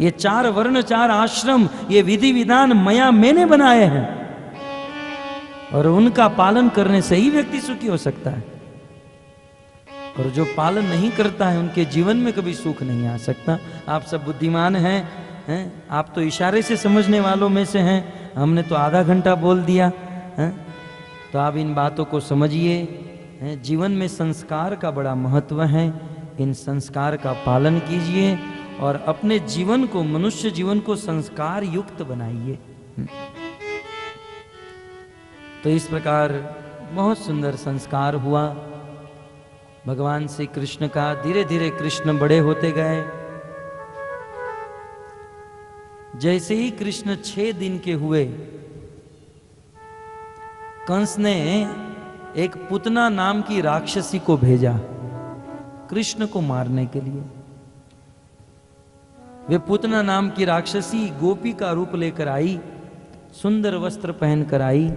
ये 4 वर्ण 4 आश्रम, ये विधि विधान मैंने बनाए हैं और उनका पालन करने से ही व्यक्ति सुखी हो सकता है। और जो पालन नहीं करता है उनके जीवन में कभी सुख नहीं आ सकता। आप सब बुद्धिमान हैं, आप तो इशारे से समझने वालों में से हैं, हमने तो आधा घंटा बोल दिया है। तो आप इन बातों को समझिए। जीवन में संस्कार का बड़ा महत्व है, इन संस्कार का पालन कीजिए और अपने जीवन को, मनुष्य जीवन को संस्कार युक्त बनाइए। तो इस प्रकार बहुत सुंदर संस्कार हुआ भगवान श्री कृष्ण का। धीरे धीरे कृष्ण बड़े होते गए। जैसे ही कृष्ण 6 दिन के हुए, कंस ने एक पुतना नाम की राक्षसी को भेजा कृष्ण को मारने के लिए। वे पुतना नाम की राक्षसी गोपी का रूप लेकर आई, सुंदर वस्त्र पहनकर आई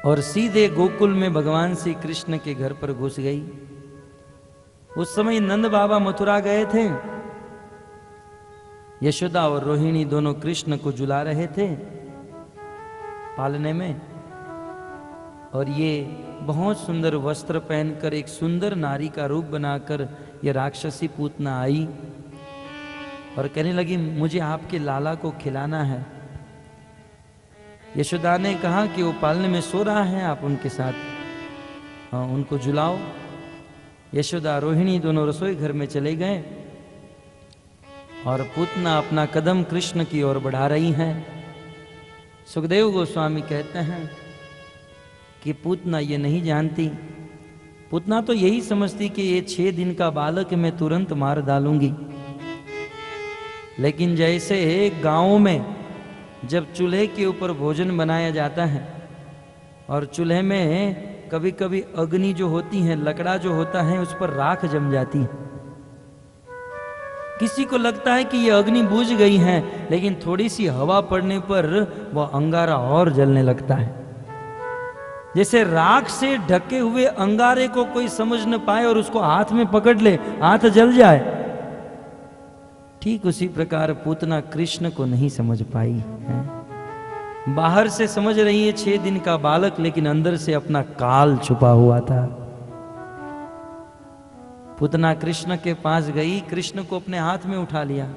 और सीधे गोकुल में भगवान श्री कृष्ण के घर पर घुस गई। उस समय नंद बाबा मथुरा गए थे। यशोदा और रोहिणी दोनों कृष्ण को जुला रहे थे। पालने में। और ये बहुत सुंदर वस्त्र पहनकर एक सुंदर नारी का रूप बनाकर ये राक्षसी पूतना आई और कहने लगी मुझे आपके लाला को खिलाना है। यशोदा ने कहा कि वो पालने में सो रहा है, आप उनके साथ उनको झुलाओ। यशोदा रोहिणी दोनों रसोई घर में चले गए और पूतना अपना कदम कृष्ण की ओर बढ़ा रही हैं। सुखदेव गोस्वामी कहते हैं कि पूतना ये नहीं जानती, पूतना तो यही समझती कि ये 6 दिन का बालक है, मैं तुरंत मार डालूंगी। लेकिन जैसे गांवों में जब चूल्हे के ऊपर भोजन बनाया जाता है और चूल्हे में कभी कभी अग्नि जो होती है, लकड़ा जो होता है, उस पर राख जम जाती है। किसी को लगता है कि ये अग्नि बुझ गई है, लेकिन थोड़ी सी हवा पड़ने पर वह अंगारा और जलने लगता है। जैसे राख से ढके हुए अंगारे को कोई समझ न पाए और उसको हाथ में पकड़ ले, हाथ जल जाए, ठीक उसी प्रकार पूतना कृष्ण को नहीं समझ पाई है। बाहर से समझ रही है 6 दिन का बालक, लेकिन अंदर से अपना काल छुपा हुआ था। पूतना कृष्ण के पास गई, कृष्ण को अपने हाथ में उठा लिया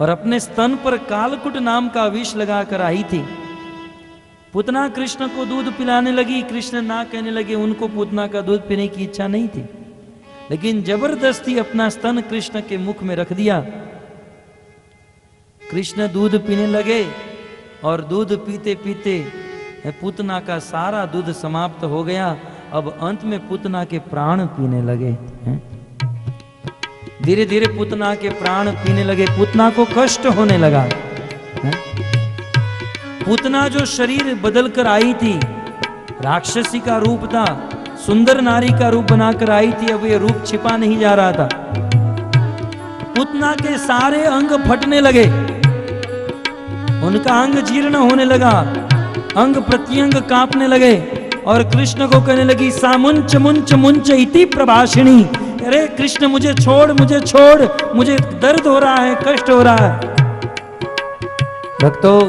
और अपने स्तन पर कालकुट नाम का विष लगाकर आई थी। पूतना कृष्ण को दूध पिलाने लगी, कृष्ण ना कहने लगे। उनको पूतना का दूध पीने की इच्छा नहीं थी, लेकिन जबरदस्ती अपना स्तन कृष्ण के मुख में रख दिया। कृष्ण दूध पीने लगे और दूध पीते पीते पूतना का सारा दूध समाप्त हो गया। अब अंत में पूतना के प्राण पीने लगे। धीरे धीरे पूतना के प्राण पीने लगे, पूतना को कष्ट होने लगा। पूतना जो शरीर बदल कर आई थी, राक्षसी का रूप था, सुंदर नारी का रूप बनाकर आई थी, अब ये रूप छिपा नहीं जा रहा था। पूतना के सारे अंग फटने लगे, उनका अंग जीर्ण होने लगा, अंग प्रत्यंग कांपने लगे और कृष्ण को कहने लगी सामुंच मुंच मुंच इति प्रभाषिणी। अरे कृष्ण मुझे छोड़, मुझे छोड़, मुझे दर्द हो रहा है, कष्ट हो रहा है। भक्तों,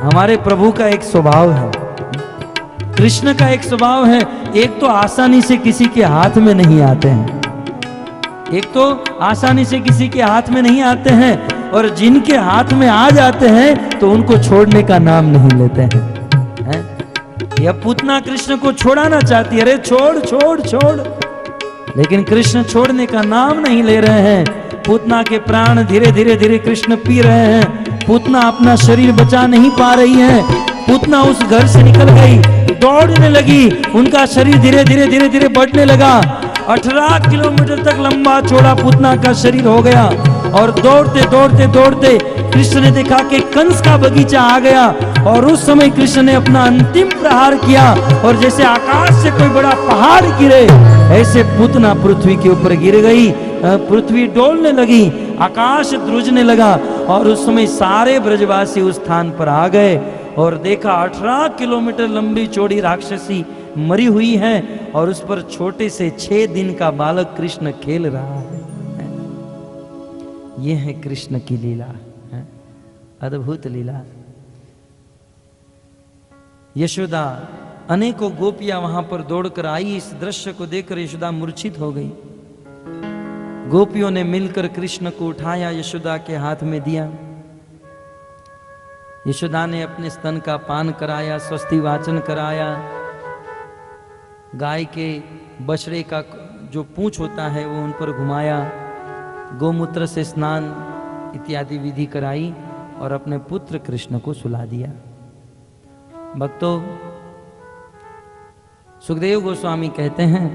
हमारे प्रभु का एक स्वभाव है, कृष्ण का एक स्वभाव है, एक तो आसानी से किसी के हाथ में नहीं आते हैं, एक तो आसानी से किसी के हाथ में नहीं आते हैं, और जिनके हाथ में आ जाते हैं तो उनको छोड़ने का नाम नहीं लेते हैं। यह पूतना कृष्ण को छोड़ाना चाहती है, अरे छोड़ छोड़ छोड़, लेकिन कृष्ण छोड़ने का नाम नहीं ले रहे हैं। पूतना के प्राण धीरे धीरे धीरे कृष्ण पी रहे हैं। पूतना अपना शरीर बचा नहीं पा रही है। पूतना उस घर से निकल गई, दौड़ने लगी, उनका शरीर धीरे धीरे धीरे धीरे बढ़ने लगा। 18 किलोमीटर तक लंबा चौड़ा पूतना का शरीर हो गया और दौड़ते दौड़ते दौड़ते कृष्ण ने देखा कि कंस का बगीचा आ गया और उस समय कृष्ण ने अपना अंतिम प्रहार किया और जैसे आकाश से कोई बड़ा पहाड़ गिरे ऐसे पूतना पृथ्वी के ऊपर गिर गई। पृथ्वी डोलने लगी, आकाश ध्रुजने लगा और उस समय सारे ब्रजवासी उस स्थान पर आ गए और देखा 18 किलोमीटर लंबी चौड़ी राक्षसी मरी हुई है और उस पर छोटे से 6 दिन का बालक कृष्ण खेल रहा है। यह है कृष्ण की लीला, है अद्भुत लीला। यशोदा अनेकों गोपियां वहां पर दौड़कर आई। इस दृश्य को देखकर यशोदा मूर्छित हो गई। गोपियों ने मिलकर कृष्ण को उठाया, यशोदा के हाथ में दिया। यशोदा ने अपने स्तन का पान कराया, स्वस्ति वाचन कराया, गाय के बछड़े का जो पूंछ होता है वो उन पर घुमाया, गोमूत्र से स्नान इत्यादि विधि कराई और अपने पुत्र कृष्ण को सुला दिया। भक्तों, सुखदेव गोस्वामी कहते हैं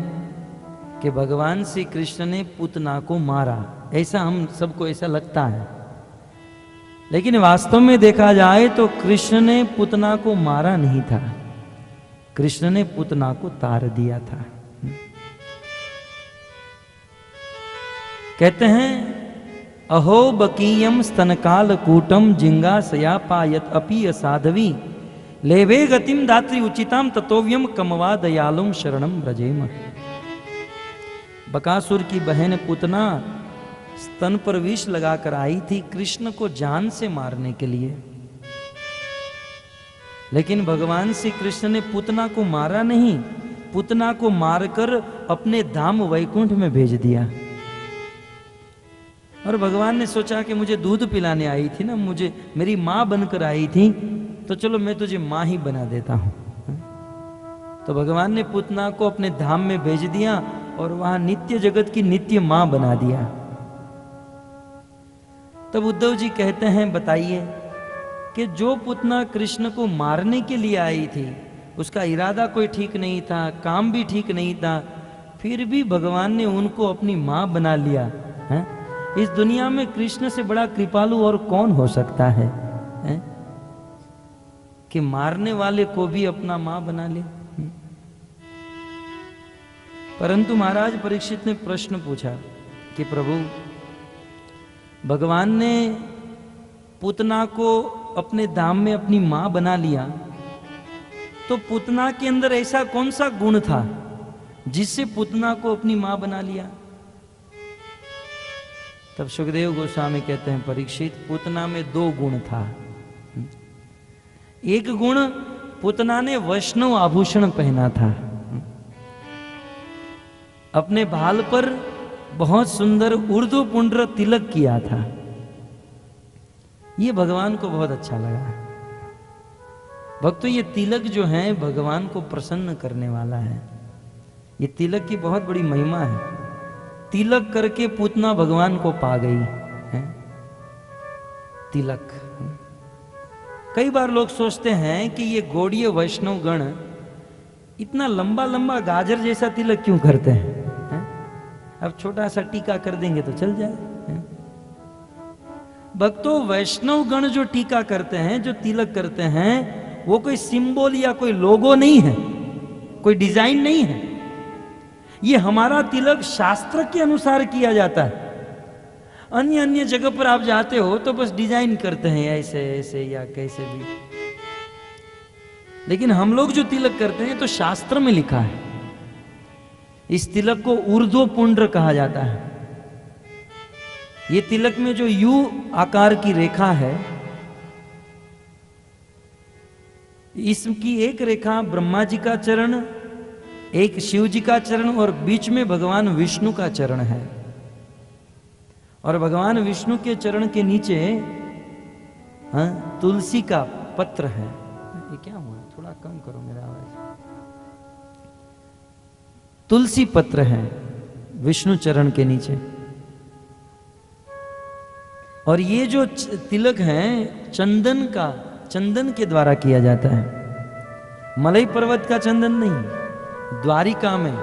कि भगवान श्री कृष्ण ने पूतना को मारा, ऐसा हम सबको ऐसा लगता है, लेकिन वास्तव में देखा जाए तो कृष्ण ने पूतना को मारा नहीं था, कृष्ण ने पूतना को तार दिया था। कहते हैं अहो बकीयम स्तनकाल कूटम जिंगासया पायत अपि असाधवी लेवे गतिम दात्री उचिताम ततोव्यम कमवा दयालुम शरणम ब्रजेम। बकासुर की बहन पूतना स्तन पर विष लगाकर आई थी कृष्ण को जान से मारने के लिए। लेकिन भगवान श्री कृष्ण ने पूतना को मारा नहीं, पूतना को मारकर अपने धाम वैकुंठ में भेज दिया। और भगवान ने सोचा कि मुझे दूध पिलाने आई थी ना, मुझे मेरी माँ बनकर आई थी, तो चलो मैं तुझे माँ ही बना देता हूं। तो भगवान ने पूतना को अपने धाम में भेज दिया और वहां नित्य जगत की नित्य माँ बना दिया। तब उद्धव जी कहते हैं, बताइए कि जो पूतना कृष्ण को मारने के लिए आई थी, उसका इरादा कोई ठीक नहीं था, काम भी ठीक नहीं था, फिर भी भगवान ने उनको अपनी माँ बना लिया है? इस दुनिया में कृष्ण से बड़ा कृपालु और कौन हो सकता है? कि मारने वाले को भी अपना माँ बना ले। परंतु महाराज परीक्षित ने प्रश्न पूछा कि प्रभु, भगवान ने पूतना को अपने धाम में अपनी माँ बना लिया, तो पूतना के अंदर ऐसा कौन सा गुण था जिससे पूतना को अपनी माँ बना लिया? तब सुखदेव गोस्वामी कहते हैं, परीक्षित, पूतना में दो गुण था। एक गुण, पूतना ने वैष्णव आभूषण पहना था, अपने बाल पर बहुत सुंदर ऊर्ध्वपुंड्र तिलक किया था। ये भगवान को बहुत अच्छा लगा। भक्तों, ये तिलक जो है भगवान को प्रसन्न करने वाला है। ये तिलक की बहुत बड़ी महिमा है। तिलक करके पूतना भगवान को पा गई है। तिलक, कई बार लोग सोचते हैं कि ये गौड़ीय वैष्णव गण इतना लंबा लंबा गाजर जैसा तिलक क्यों करते हैं? अब छोटा सा टीका कर देंगे तो चल जाए। भक्तों, वैष्णव गण जो टीका करते हैं, जो तिलक करते हैं, वो कोई सिंबल या कोई लोगो नहीं है, कोई डिजाइन नहीं है। ये हमारा तिलक शास्त्र के अनुसार किया जाता है। अन्य अन्य जगह पर आप जाते हो तो बस डिजाइन करते हैं ऐसे ऐसे या कैसे भी, लेकिन हम लोग जो तिलक करते हैं तो शास्त्र में लिखा है। इस तिलक को ऊर्ध्वपुंड्र कहा जाता है। ये तिलक में जो यू आकार की रेखा है, इसकी एक रेखा ब्रह्मा जी का चरण, एक शिव जी का चरण और बीच में भगवान विष्णु का चरण है। और भगवान विष्णु के चरण के नीचे तुलसी का पत्र है। ये क्या हुआ? थोड़ा कम करो मेरा आवाज। तुलसी पत्र है विष्णु चरण के नीचे। और ये जो तिलक है चंदन का, चंदन के द्वारा किया जाता है। मलई पर्वत का चंदन नहीं, द्वारिका में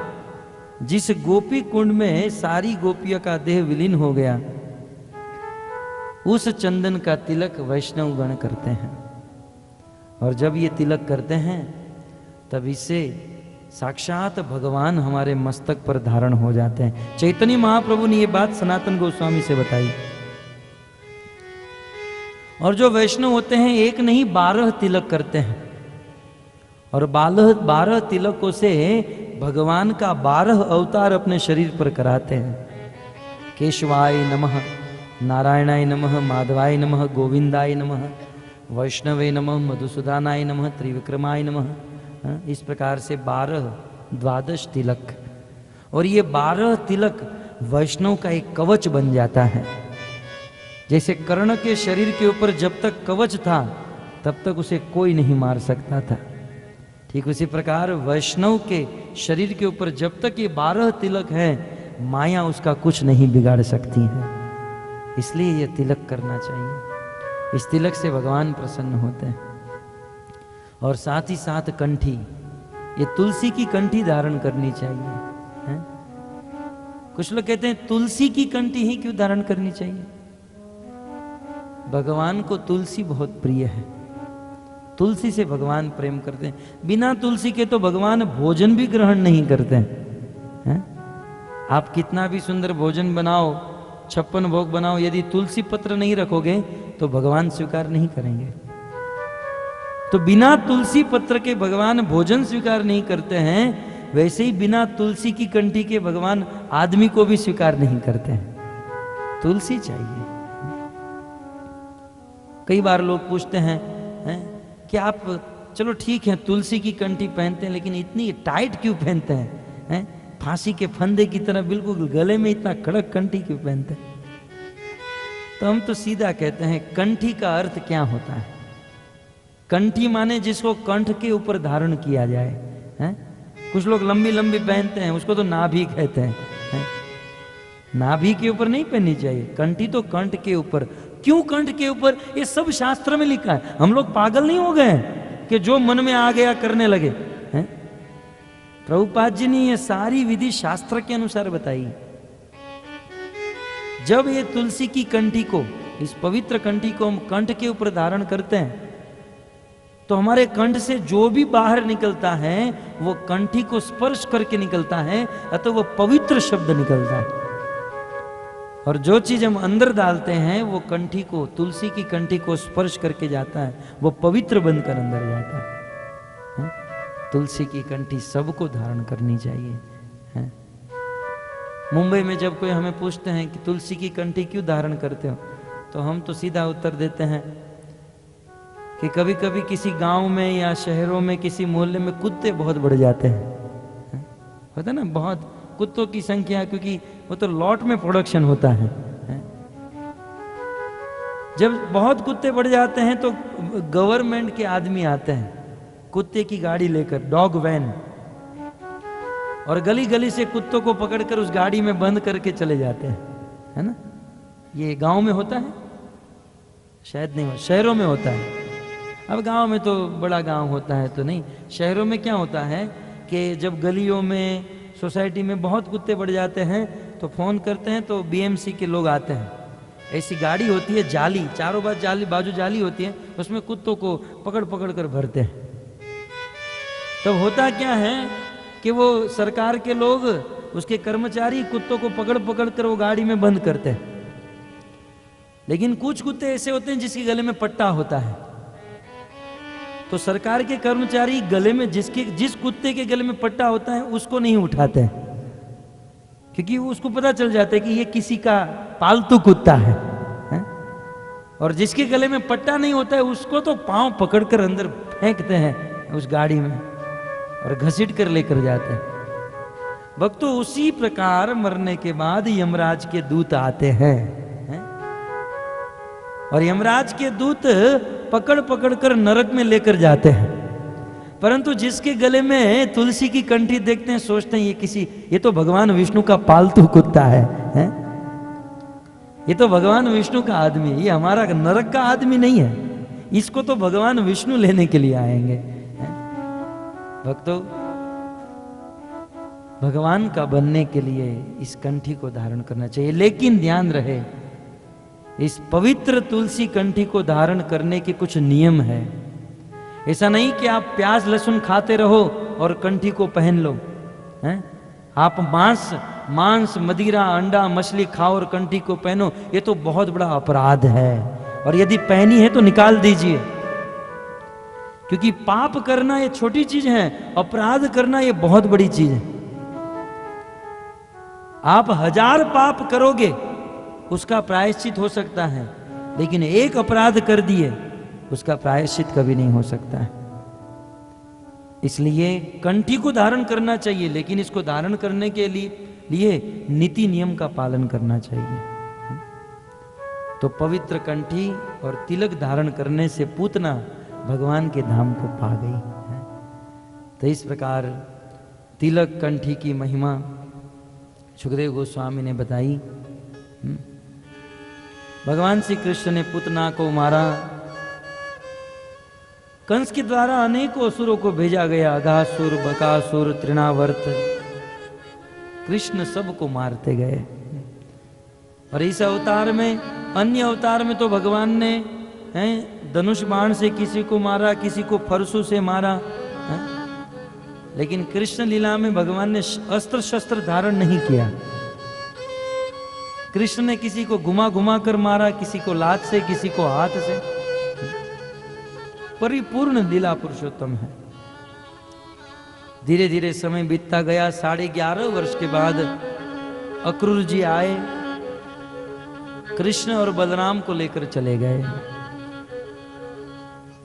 जिस गोपी कुंड में सारी गोपियों का देह विलीन हो गया, उस चंदन का तिलक वैष्णव गण करते हैं। और जब ये तिलक करते हैं तब इससे साक्षात भगवान हमारे मस्तक पर धारण हो जाते हैं। चैतन्य महाप्रभु ने ये बात सनातन गोस्वामी से बताई। और जो वैष्णव होते हैं, एक नहीं 12 तिलक करते हैं। और 12 तिलकों से भगवान का 12 अवतार अपने शरीर पर कराते हैं। केशवाय नमः, नारायणाय नमः, माधवाय नमः, गोविंदाय नमः, वैष्णवे नमः, मधुसूदनाय नमः, त्रिविक्रमाय नमः। इस प्रकार से 12 तिलक। और ये 12 तिलक वैष्णव का एक कवच बन जाता है। जैसे कर्ण के शरीर के ऊपर जब तक कवच था तब तक उसे कोई नहीं मार सकता था, ठीक उसी प्रकार वैष्णव के शरीर के ऊपर जब तक ये 12 तिलक है, माया उसका कुछ नहीं बिगाड़ सकती है। इसलिए ये तिलक करना चाहिए। इस तिलक से भगवान प्रसन्न होते हैं। और साथ ही साथ कंठी, ये तुलसी की कंठी धारण करनी चाहिए है? कुछ लोग कहते हैं तुलसी की कंठी ही क्यों धारण करनी चाहिए? भगवान को तुलसी बहुत प्रिय है। तुलसी से भगवान प्रेम करते हैं। बिना तुलसी के तो भगवान भोजन भी ग्रहण नहीं करते हैं। आप कितना भी सुंदर भोजन बनाओ, 56 भोग बनाओ, यदि तुलसी पत्र नहीं रखोगे तो भगवान स्वीकार नहीं करेंगे। तो बिना तुलसी पत्र के भगवान भोजन स्वीकार नहीं करते हैं, वैसे ही बिना तुलसी की कंठी के भगवान आदमी को भी स्वीकार नहीं करते हैं। तुलसी चाहिए। कई बार लोग पूछते हैं कि आप चलो ठीक है तुलसी की कंठी पहनते हैं, लेकिन इतनी टाइट क्यों पहनते हैं? फांसी के फंदे की तरह बिल्कुल गले में इतना कड़क कंठी क्यों पहनते हैं? तो हम तो सीधा कहते हैं कंठी का अर्थ क्या होता है? कंठी माने जिसको कंठ के ऊपर धारण किया जाए, हैं? कुछ लोग लंबी लंबी पहनते हैं, उसको तो नाभि कहते हैं। नाभि के ऊपर नहीं पहननी चाहिए कंठी, तो कंठ के ऊपर। क्यों कंठ के ऊपर? ये सब शास्त्र में लिखा है। हम लोग पागल नहीं हो गए हैं कि जो मन में आ गया करने लगे हैं? प्रभुपाद जी ने ये सारी विधि शास्त्र के अनुसार बताई। जब ये तुलसी की कंठी को, इस पवित्र कंठी को हम कंठ के ऊपर धारण करते हैं, तो हमारे कंठ से जो भी बाहर निकलता है वो कंठी को स्पर्श करके निकलता है, अतः वो पवित्र शब्द निकलता है। और जो चीज हम अंदर डालते हैं वो कंठी को, तुलसी की कंठी को स्पर्श करके जाता है, वो पवित्र बनकर अंदर जाता है। तुलसी की कंठी सबको धारण करनी चाहिए, है? मुंबई में जब कोई हमें पूछते हैं कि तुलसी की कंठी क्यों धारण करते हो, तो हम तो सीधा उत्तर देते हैं कि कभी कभी किसी गांव में या शहरों में किसी मोहल्ले में कुत्ते बहुत बढ़ जाते हैं, होता है ना, बहुत कुत्तों की संख्या, क्योंकि वो तो लॉट में प्रोडक्शन होता है। जब बहुत कुत्ते बढ़ जाते हैं तो गवर्नमेंट के आदमी आते हैं कुत्ते की गाड़ी लेकर, डॉग वैन, और गली गली से कुत्तों को पकड़कर उस गाड़ी में बंद करके चले जाते हैं, है ना? ये गांव में होता है, शायद नहीं, शहरों में होता है। अब गांव में तो बड़ा गांव होता है तो नहीं, शहरों में क्या होता है कि जब गलियों में, सोसाइटी में बहुत कुत्ते बढ़ जाते हैं तो फोन करते हैं, तो बीएमसी के लोग आते हैं। ऐसी गाड़ी होती है जाली, चारों बाजू जाली होती है, उसमें कुत्तों को पकड़ पकड़ कर भरते हैं। तब होता क्या है कि वो सरकार के लोग, उसके कर्मचारी कुत्तों को पकड़ पकड़ कर वो गाड़ी में बंद करते हैं। लेकिन कुछ कुत्ते ऐसे होते हैं जिसके गले में पट्टा होता है, तो सरकार के कर्मचारी गले में जिस कुत्ते के गले में पट्टा होता है उसको नहीं उठाते हैं, क्योंकि उसको पता चल जाता है कि ये किसी का पालतू कुत्ता है, हैं? और जिसके गले में पट्टा नहीं होता है उसको तो पांव पकड़कर अंदर फेंकते हैं उस गाड़ी में और घसीट कर लेकर जाते हैं। भक्तों, उसी प्रकार मरने के बाद यमराज के दूत आते हैं, और यमराज के दूत पकड़ पकड़ कर नरक में लेकर जाते हैं। परंतु जिसके गले में तुलसी की कंठी देखते हैं सोचते हैं ये तो भगवान विष्णु का पालतू कुत्ता है? ये तो भगवान विष्णु का आदमी है, ये हमारा नरक का आदमी नहीं है, इसको तो भगवान विष्णु लेने के लिए आएंगे। भक्तों, भगवान का बनने के लिए इस कंठी को धारण करना चाहिए, लेकिन ध्यान रहे इस पवित्र तुलसी कंठी को धारण करने के कुछ नियम है। ऐसा नहीं कि आप प्याज लहसुन खाते रहो और कंठी को पहन लो, हैं? आप मांस मदिरा अंडा मछली खाओ और कंठी को पहनो, ये तो बहुत बड़ा अपराध है। और यदि पहनी है तो निकाल दीजिए, क्योंकि पाप करना ये छोटी चीज है, अपराध करना ये बहुत बड़ी चीज है। आप 1000 पाप करोगे उसका प्रायश्चित हो सकता है, लेकिन एक अपराध कर दिए उसका प्रायश्चित कभी नहीं हो सकता है। इसलिए कंठी को धारण करना चाहिए, लेकिन इसको धारण करने के लिए नीति नियम का पालन करना चाहिए। तो पवित्र कंठी और तिलक धारण करने से पूतना भगवान के धाम को पा गई। तो इस प्रकार तिलक कंठी की महिमा सुखदेव गोस्वामी ने बताई। भगवान श्री कृष्ण ने पूतना को मारा, कंस के द्वारा अनेकों असुरों को भेजा गया, अघासुर बकासुर तृणावर्त, कृष्ण सबको मारते गए। और इस अवतार में, अन्य अवतार में तो भगवान ने धनुष बाण से किसी को मारा, किसी को फरसू से मारा, लेकिन कृष्ण लीला में भगवान ने अस्त्र शस्त्र धारण नहीं किया। कृष्ण ने किसी को घुमा घुमा कर मारा, किसी को लात से, किसी को हाथ से। परिपूर्ण लीला पुरुषोत्तम है। धीरे धीरे समय बीतता गया। 11.5 वर्ष के बाद अक्रूर जी आए, कृष्ण और बलराम को लेकर चले गए।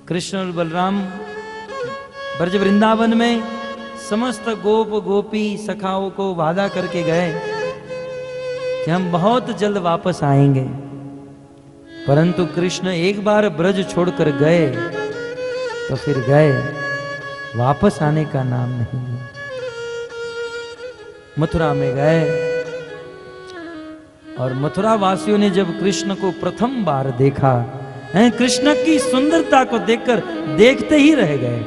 कृष्ण और बलराम ब्रज वृंदावन में समस्त गोप गोपी सखाओं को वादा करके गए कि हम बहुत जल्द वापस आएंगे, परंतु कृष्ण एक बार ब्रज छोड़कर गए तो फिर गए, वापस आने का नाम नहीं। मथुरा में गए और मथुरा वासियों ने जब कृष्ण को प्रथम बार देखा, कृष्ण की सुंदरता को देखकर देखते ही रह गए।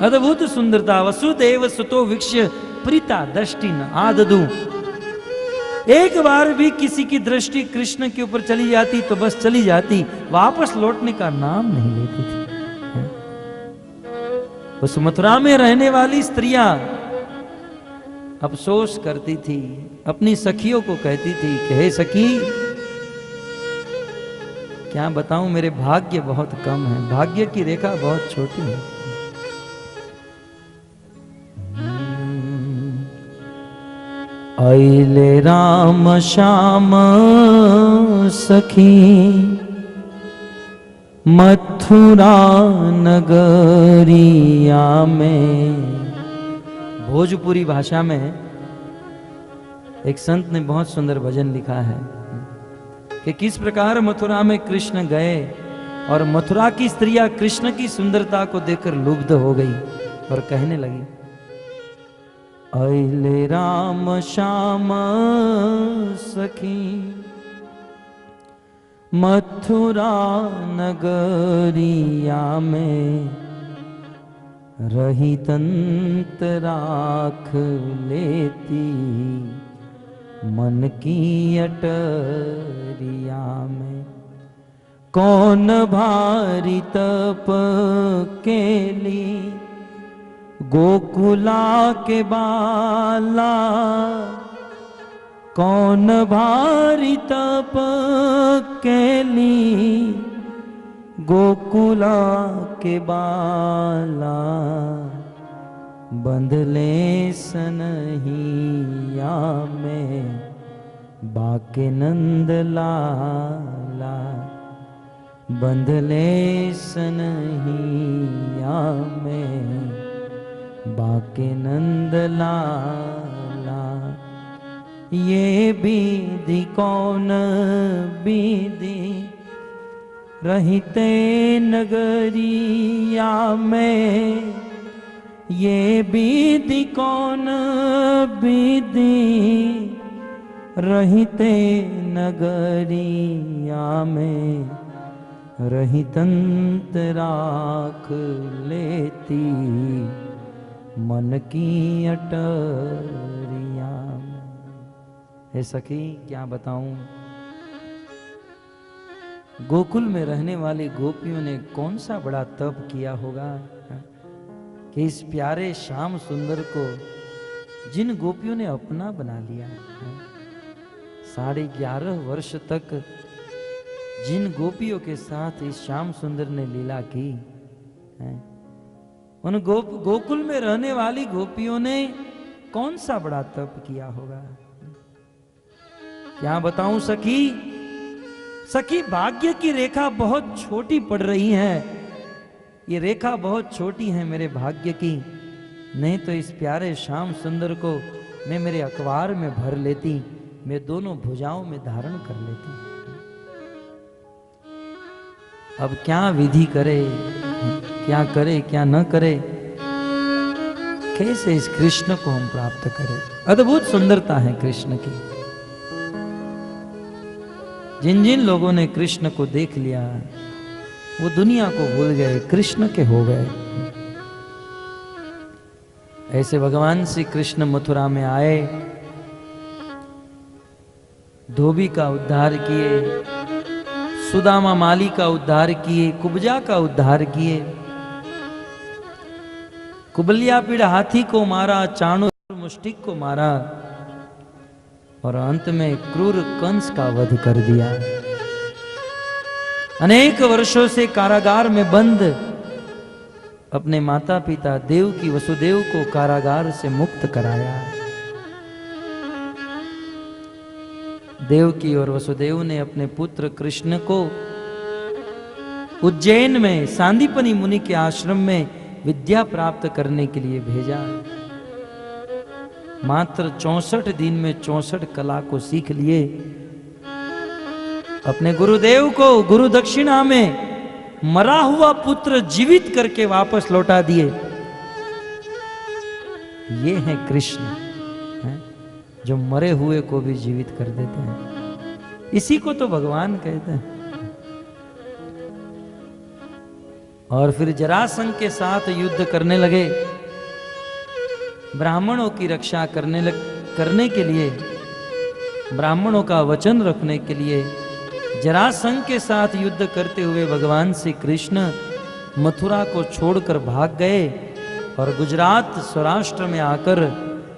अद्भुत सुंदरता, वसुदेव सुतो वीक्ष्य प्रीता दृष्टि न आददु। एक बार भी किसी की दृष्टि कृष्ण के ऊपर चली जाती तो बस चली जाती, वापस लौटने का नाम नहीं लेती थी। उस मथुरा में रहने वाली स्त्रियां अफसोस करती थी, अपनी सखियों को कहती थी कि हे सखी, क्या बताऊं, मेरे भाग्य बहुत कम है, भाग्य की रेखा बहुत छोटी है। आइले राम श्याम सखी मथुरा नगरिया में। भोजपुरी भाषा में एक संत ने बहुत सुंदर भजन लिखा है कि किस प्रकार मथुरा में कृष्ण गए और मथुरा की स्त्रियां कृष्ण की सुंदरता को देखकर लुब्ध हो गई और कहने लगी, आइले राम श्याम सखी मथुरा नगरिया में, रही तंत राख लेती मन की अटरिया में। कौन भारी तप केली गोकुला के बाला, कौन भारी तप केली गोकुला के बाला, बंधले सनहिया में बाके नंद लाला, बंधले सनहिया में बाके नंद लाला। ये विधि कौन विधि रहते नगरिया में, ये विधि कौन विधि रहते नगरिया में, रही तंत राख लेती मन की अटरिया में। हे सखी, क्या बताऊं, गोकुल में रहने वाली गोपियों ने कौन सा बड़ा तप किया होगा कि इस प्यारे श्याम सुंदर को जिन गोपियों ने अपना बना लिया। 11.5 वर्ष तक जिन गोपियों के साथ इस श्याम सुंदर ने लीला की, उन गोकुल में रहने वाली गोपियों ने कौन सा बड़ा तप किया होगा। क्या बताऊं सखी, सखी भाग्य की रेखा बहुत छोटी पड़ रही है, ये रेखा बहुत छोटी है मेरे भाग्य की, नहीं तो इस प्यारे श्याम सुंदर को मैं मेरे अखबार में भर लेती, मैं दोनों भुजाओं में धारण कर लेती। अब क्या विधि करे, क्या करे क्या न करे, कैसे इस कृष्ण को हम प्राप्त करें। अद्भुत सुंदरता है कृष्ण की। जिन जिन लोगों ने कृष्ण को देख लिया वो दुनिया को भूल गए, कृष्ण के हो गए। ऐसे भगवान श्री कृष्ण मथुरा में आए, धोबी का उद्धार किए, सुदामा माली का उद्धार किए, कुब्जा का उद्धार किए, कुबलिया पीड़ हाथी को मारा, चाणूर मुष्टिक को मारा और अंत में क्रूर कंस का वध कर दिया। अनेक वर्षों से कारागार में बंद अपने माता पिता देवकी वसुदेव को कारागार से मुक्त कराया। देवकी और वसुदेव ने अपने पुत्र कृष्ण को उज्जैन में सांदीपनी मुनि के आश्रम में विद्या प्राप्त करने के लिए भेजा। मात्र 64 दिन में 64 कला को सीख लिए। अपने गुरुदेव को गुरु दक्षिणा में मरा हुआ पुत्र जीवित करके वापस लौटा दिए। ये हैं कृष्ण, हैं? जो मरे हुए को भी जीवित कर देते हैं। इसी को तो भगवान कहते हैं। और फिर जरासंध के साथ युद्ध करने लगे। ब्राह्मणों की रक्षा करने के लिए, ब्राह्मणों का वचन रखने के लिए जरासंध के साथ युद्ध करते हुए भगवान श्री कृष्ण मथुरा को छोड़कर भाग गए और गुजरात सौराष्ट्र में आकर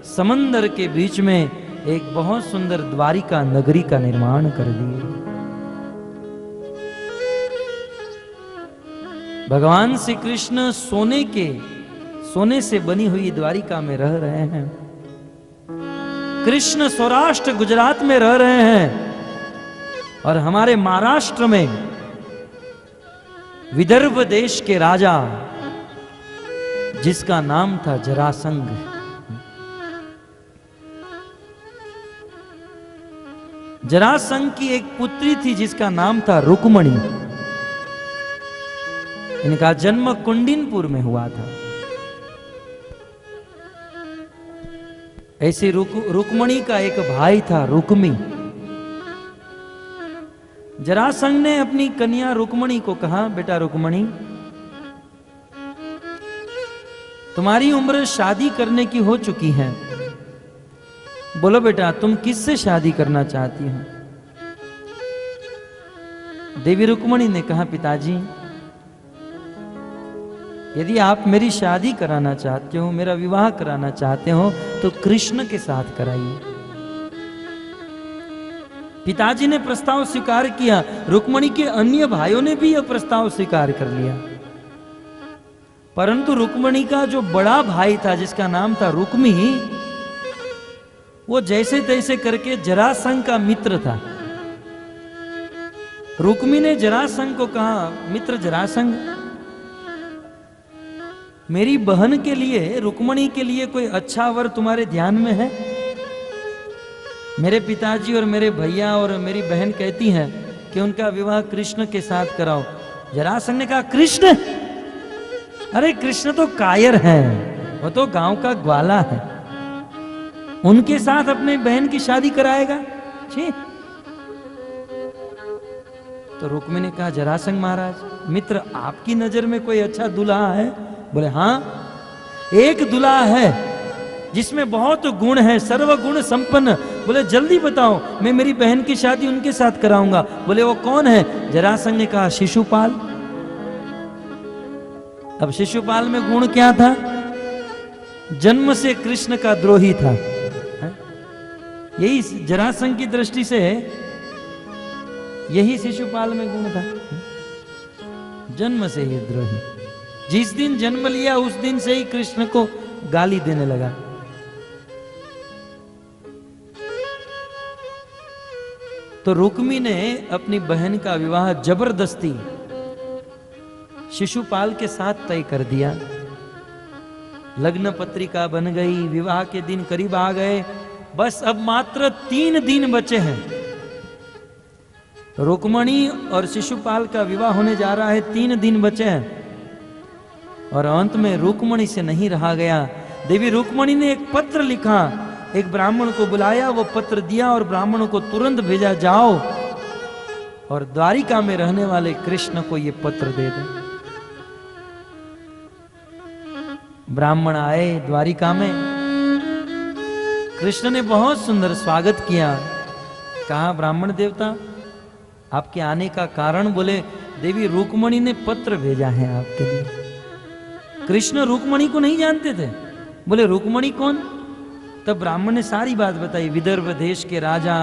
समंदर के बीच में एक बहुत सुंदर द्वारिका नगरी का निर्माण कर दिए। भगवान श्री कृष्ण सोने से बनी हुई द्वारिका में रह रहे हैं। कृष्ण सौराष्ट्र गुजरात में रह रहे हैं और हमारे महाराष्ट्र में विदर्भ देश के राजा जिसका नाम था जरासंध, जरासंध की एक पुत्री थी जिसका नाम था रुक्मणी। इनका जन्म कुंडिनपुर में हुआ था। ऐसे रुक्मणी का एक भाई था रुक्मी। जरासंध ने अपनी कन्या रुक्मणी को कहा, बेटा रुक्मणी, तुम्हारी उम्र शादी करने की हो चुकी है। बोलो बेटा, तुम किससे शादी करना चाहती हो? देवी रुक्मणी ने कहा, पिताजी, यदि आप मेरी शादी कराना चाहते हो, मेरा विवाह कराना चाहते हो, तो कृष्ण के साथ कराइए। पिताजी ने प्रस्ताव स्वीकार किया। रुक्मणी के अन्य भाइयों ने भी यह प्रस्ताव स्वीकार कर लिया, परंतु रुक्मणी का जो बड़ा भाई था जिसका नाम था रुक्मी, वो जैसे तैसे करके जरासंध का मित्र था। रुक्मी ने जरासंध को कहा, मित्र जरासंध, मेरी बहन के लिए, रुक्मणी के लिए कोई अच्छा वर तुम्हारे ध्यान में है? मेरे पिताजी और मेरे भैया और मेरी बहन कहती हैं कि उनका विवाह कृष्ण के साथ कराओ। जरासंध ने कहा, कृष्ण? अरे कृष्ण तो कायर हैं, वो तो गांव का ग्वाला है, उनके साथ अपने बहन की शादी कराएगा? छी। तो रुक्मी ने कहा, जरासंध महाराज, मित्र आपकी नजर में कोई अच्छा दूल्हा है? बोले, हाँ, एक दूल्हा है जिसमें बहुत गुण है, सर्वगुण संपन्न। बोले, जल्दी बताओ, मैं मेरी बहन की शादी उनके साथ कराऊंगा। बोले, वो कौन है? जरासंध ने कहा, शिशुपाल। अब शिशुपाल में गुण क्या था? जन्म से कृष्ण का द्रोही था। यही जरासंध की दृष्टि से यही शिशुपाल में गुण था, जन्म से ही द्रोही। जिस दिन जन्म लिया उस दिन से ही कृष्ण को गाली देने लगा। तो रुक्मी ने अपनी बहन का विवाह जबरदस्ती शिशुपाल के साथ तय कर दिया। लग्न पत्रिका बन गई, विवाह के दिन करीब आ गए। बस अब मात्र 3 दिन बचे हैं। रुक्मणी और शिशुपाल का विवाह होने जा रहा है, 3 दिन बचे हैं। और अंत में रुक्मणी से नहीं रहा गया। देवी रुक्मणी ने एक पत्र लिखा, एक ब्राह्मण को बुलाया, वो पत्र दिया और ब्राह्मणों को तुरंत भेजा, जाओ और द्वारिका में रहने वाले कृष्ण को ये पत्र दे दे। ब्राह्मण आए द्वारिका में, कृष्ण ने बहुत सुंदर स्वागत किया। कहा, ब्राह्मण देवता, आपके आने का कारण? बोले, देवी रुक्मणी ने पत्र भेजा है आपके लिए। कृष्ण रुक्मणी को नहीं जानते थे। बोले, रुक्मणी कौन? तब ब्राह्मण ने सारी बात बताई। विदर्भ देश के राजा,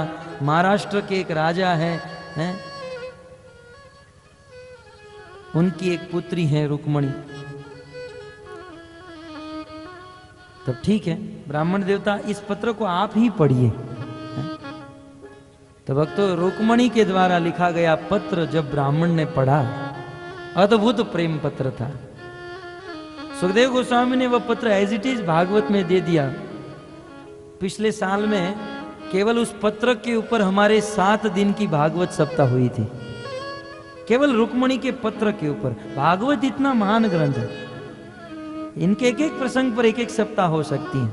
महाराष्ट्र के एक राजा हैं? उनकी एक पुत्री है रुक्मणी। तब ठीक है ब्राह्मण देवता, इस पत्र को आप ही पढ़िए। तब तो रुक्मणी के द्वारा लिखा गया पत्र जब ब्राह्मण ने पढ़ा, अद्भुत प्रेम पत्र था। सुखदेव गोस्वामी ने वह पत्र एज इट इज भागवत में दे दिया। पिछले साल में केवल उस पत्र के ऊपर हमारे 7 दिन की भागवत सप्ताह हुई थी, केवल रुक्मणी के पत्र के ऊपर। भागवत इतना महान ग्रंथ है, इनके एक एक प्रसंग पर एक एक सप्ताह हो सकती है,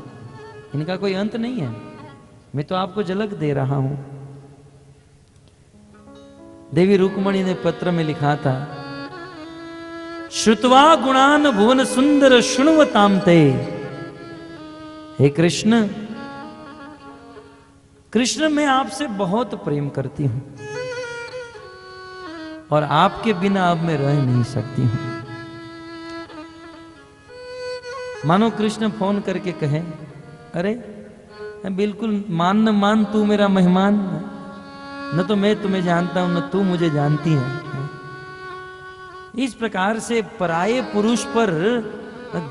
इनका कोई अंत नहीं है। मैं तो आपको झलक दे रहा हूं। देवी रुक्मणी ने पत्र में लिखा था, श्रुत्वा गुणान भुवन सुंदर शुण्वताम ते। हे कृष्ण, कृष्ण मैं आपसे बहुत प्रेम करती हूं और आपके बिना अब मैं रह नहीं सकती हूं। मानो कृष्ण फोन करके कहे, अरे बिल्कुल मान न मान, तू मेरा मेहमान, न तो मैं तुम्हें जानता हूं न तू मुझे जानती है। इस प्रकार से पराये पुरुष पर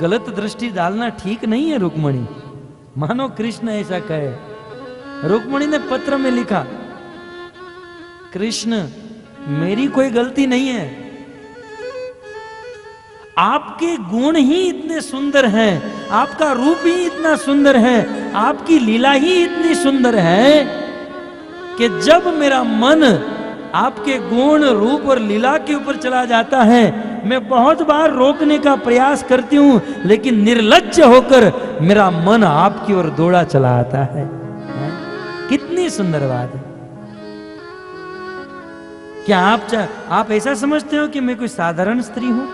गलत दृष्टि डालना ठीक नहीं है रुक्मणी। मानो कृष्ण ऐसा कहे। रुक्मणी ने पत्र में लिखा, कृष्ण मेरी कोई गलती नहीं है, आपके गुण ही इतने सुंदर हैं, आपका रूप ही इतना सुंदर है, आपकी लीला ही इतनी सुंदर है कि जब मेरा मन आपके गुण रूप और लीला के ऊपर चला जाता है, मैं बहुत बार रोकने का प्रयास करती हूं, लेकिन निर्लज्ज होकर मेरा मन आपकी ओर दौड़ा चला आता है। कितनी सुंदर बात है। क्या आप ऐसा समझते हो कि मैं कोई साधारण स्त्री हूं?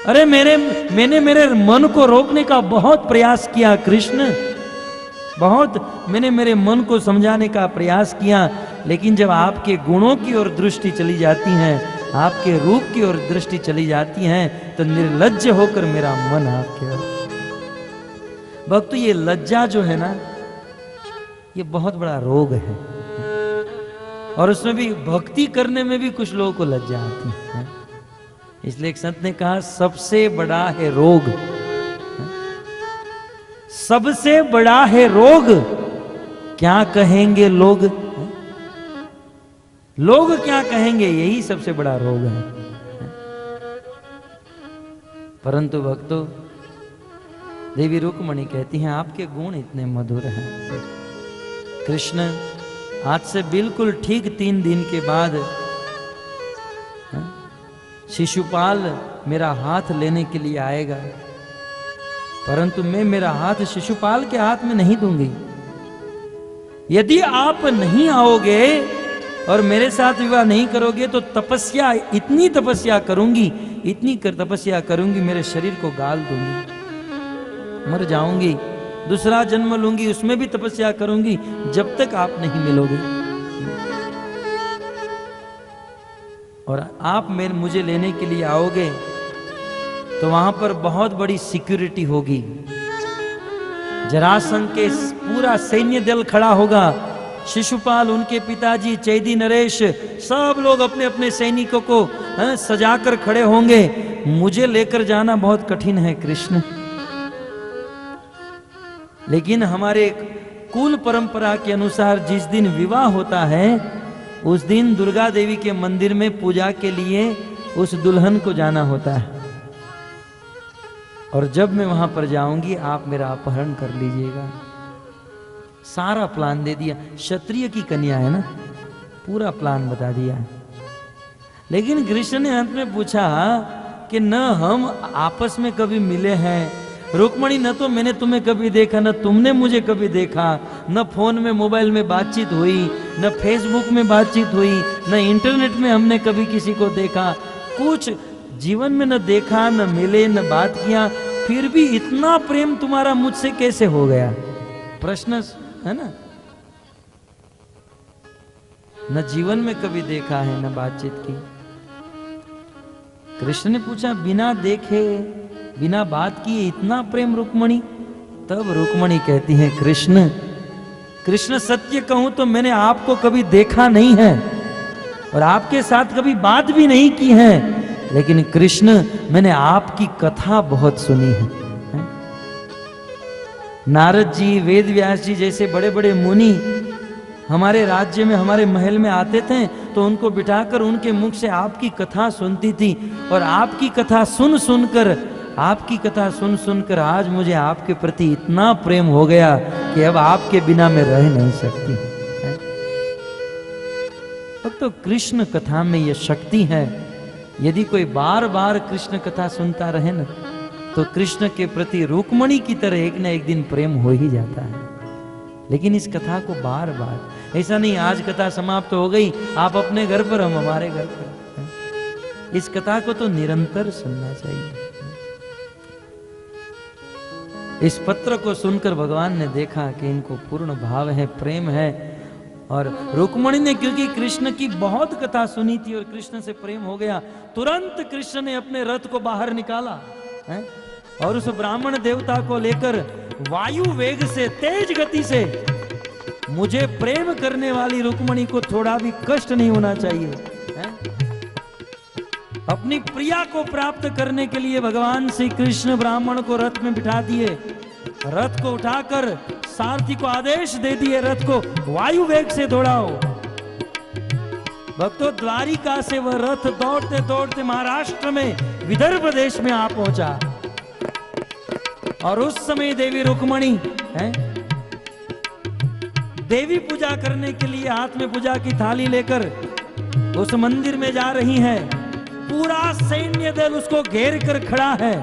अरे मैंने मेरे मन को रोकने का बहुत प्रयास किया कृष्ण, मैंने मेरे मन को समझाने का प्रयास किया, लेकिन जब आपके गुणों की ओर दृष्टि चली जाती है, आपके रूप की ओर दृष्टि चली जाती है, तो निर्लज्ज होकर मेरा मन आपके ओर। भक्त, ये लज्जा जो है ना, ये बहुत बड़ा रोग है, और उसमें भी भक्ति करने में भी कुछ लोगों को लज्जा आती है। इसलिए एक संत ने कहा, सबसे बड़ा है रोग, सबसे बड़ा है रोग, क्या कहेंगे लोग, लोग क्या कहेंगे, यही सबसे बड़ा रोग है। परंतु भक्तों, देवी रुक्मणी कहती हैं, आपके गुण इतने मधुर हैं कृष्ण। आज से बिल्कुल ठीक 3 दिन के बाद शिशुपाल मेरा हाथ लेने के लिए आएगा, परंतु मैं मेरा हाथ शिशुपाल के हाथ में नहीं दूंगी। यदि आप नहीं आओगे और मेरे साथ विवाह नहीं करोगे तो तपस्या, इतनी तपस्या करूंगी, इतनी तपस्या करूंगी, मेरे शरीर को गाल दूंगी, मर जाऊंगी, दूसरा जन्म लूंगी, उसमें भी तपस्या करूंगी, जब तक आप नहीं मिलोगे। और आप मुझे लेने के लिए आओगे तो वहां पर बहुत बड़ी सिक्योरिटी होगी, जरासंध के पूरा सैन्य दल खड़ा होगा, शिशुपाल, उनके पिताजी चैदी नरेश, सब लोग अपने अपने सैनिकों को सजाकर खड़े होंगे। मुझे लेकर जाना बहुत कठिन है कृष्ण, लेकिन हमारे कुल परंपरा के अनुसार जिस दिन विवाह होता है, उस दिन दुर्गा देवी के मंदिर में पूजा के लिए उस दुल्हन को जाना होता है, और जब मैं वहां पर जाऊंगी आप मेरा अपहरण कर लीजिएगा। सारा प्लान दे दिया, क्षत्रिय की कन्या है ना, पूरा प्लान बता दिया। लेकिन कृष्ण ने अंत में पूछा कि न हम आपस में कभी मिले हैं रुक्मणी, न तो मैंने तुम्हें कभी देखा, न तुमने मुझे कभी देखा, न फोन में मोबाइल में बातचीत हुई, न फेसबुक में बातचीत हुई, न इंटरनेट में हमने कभी किसी को देखा, कुछ जीवन में न देखा, न मिले, न बात किया, फिर भी इतना प्रेम तुम्हारा मुझसे कैसे हो गया? प्रश्न है ना। न जीवन में कभी देखा है, न बातचीत की। कृष्ण ने पूछा, बिना देखे बिना बात किए इतना प्रेम रुक्मणी? तब रुक्मणी कहती है, कृष्ण सत्य कहूं तो मैंने आपको कभी देखा नहीं है और आपके साथ कभी बात भी नहीं की है, लेकिन कृष्ण मैंने आपकी कथा बहुत सुनी है। नारद जी, वेद व्यास जी जैसे बड़े बड़े मुनि हमारे राज्य में, हमारे महल में आते थे तो उनको बिठाकर उनके मुख से आपकी कथा सुनती थी, और आपकी कथा सुन सुनकर आज मुझे आपके प्रति इतना प्रेम हो गया कि अब आपके बिना मैं रह नहीं सकती। तो कृष्ण कथा में यह शक्ति है। यदि कोई बार बार कृष्ण कथा सुनता रहे ना, तो कृष्ण के प्रति रुक्मणी की तरह एक न एक दिन प्रेम हो ही जाता है। लेकिन इस कथा को बार बार, ऐसा नहीं आज कथा समाप्त हो गई, आप अपने घर पर, हम हमारे घर पर। इस कथा को तो निरंतर सुनना चाहिए। इस पत्र को सुनकर भगवान ने देखा कि इनको पूर्ण भाव है, प्रेम है, और रुक्मणी ने क्योंकि कृष्ण की बहुत कथा सुनी थी और कृष्ण से प्रेम हो गया, तुरंत कृष्ण ने अपने रथ को बाहर निकाला है और उस ब्राह्मण देवता को लेकर वायु वेग से, तेज गति से, मुझे प्रेम करने वाली रुक्मणी को थोड़ा भी कष्ट नहीं होना चाहिए है? अपनी प्रिया को प्राप्त करने के लिए भगवान श्री कृष्ण ब्राह्मण को रथ में बिठा दिए, रथ को उठाकर सारथी को आदेश दे दिए, रथ को वायु वेग से दौड़ाओ। भक्तों, द्वारिका से वह रथ दौड़ते दौड़ते महाराष्ट्र में विदर्भ देश में आ पहुंचा, और उस समय देवी रुक्मणी है देवी पूजा करने के लिए हाथ में पूजा की थाली लेकर उस मंदिर में जा रही है। पूरा सैन्य दल उसको घेर कर खड़ा है,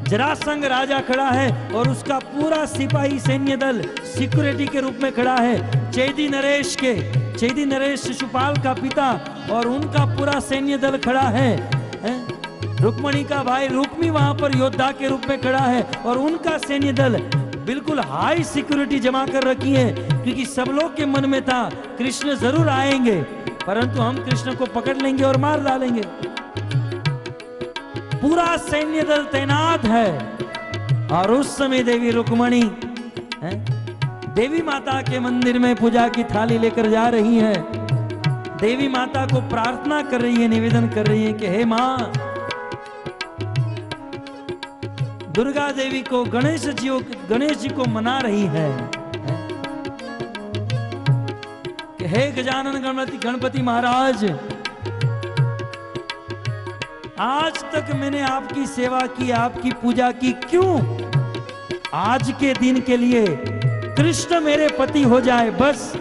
जरासंग राजा खड़ा है और उसका पूरा सिपाही सैन्य दल सिक्योरिटी के रूप में खड़ा है। चेदी नरेश शिशुपाल का पिता और उनका पूरा सैन्य दल खड़ा है। रुक्मणी का भाई रुक्मी वहां पर योद्धा के रूप में खड़ा है और उनका सैन्य दल बिल्कुल हाई सिक्योरिटी जमा कर रखी है, क्योंकि सब लोग के मन में था कृष्ण जरूर आएंगे, परंतु हम कृष्ण को पकड़ लेंगे और मार डालेंगे। पूरा सैन्य दल तैनात है, और उस समय देवी रुक्मणी देवी माता के मंदिर में पूजा की थाली लेकर जा रही है। देवी माता को प्रार्थना कर रही है, निवेदन कर रही है कि हे मां, दुर्गा देवी को, गणेश जी को मना रही है कि हे गजानन गणपति महाराज, आज तक मैंने आपकी सेवा की, आपकी पूजा की, क्यों आज के दिन के लिए कृष्ण मेरे पति हो जाए, बस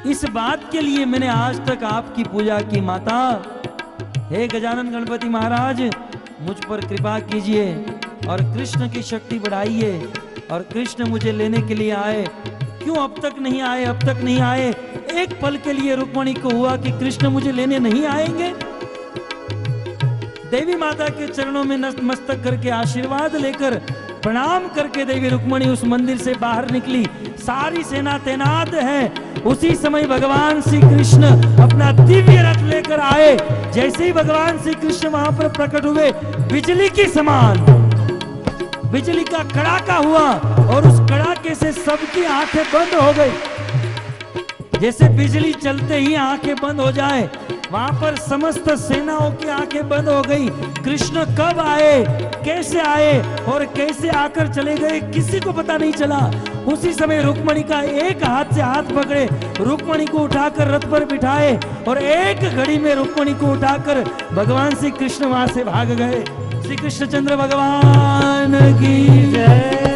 इस बात के लिए मैंने आज तक आपकी पूजा की। माता, हे गजानन गणपति महाराज, मुझ पर कृपा कीजिए और कृष्ण की शक्ति बढ़ाइए, और कृष्ण मुझे लेने के लिए आए। क्यों अब तक नहीं आए? एक पल के लिए रुक्मणी को हुआ कि कृष्ण मुझे लेने नहीं आएंगे। देवी माता के चरणों में नतमस्तक करके आशीर्वाद लेकर प्रणाम करके देवी रुक्मणी उस मंदिर से बाहर निकली। सारी सेना तैनात है। उसी समय भगवान श्री कृष्ण अपना दिव्य रथ लेकर आए। जैसे ही भगवान श्री कृष्ण वहां पर प्रकट हुए, बिजली की समान बिजली का कड़ाका हुआ, और उस कड़ाके से सबकी आंखें बंद हो गई। जैसे बिजली चलते ही आंखें बंद हो जाए, वहां पर समस्त सेनाओं की आंखें बंद हो गई। कृष्ण कब आए, कैसे आए और कैसे आकर चले गए, किसी को पता नहीं चला। उसी समय रुक्मणी का एक हाथ से हाथ पकड़े, रुक्मणी को उठाकर रथ पर बिठाए, और एक घड़ी में रुक्मणी को उठाकर भगवान श्री कृष्ण वहां से भाग गए। श्री कृष्णचंद्र भगवान की जय,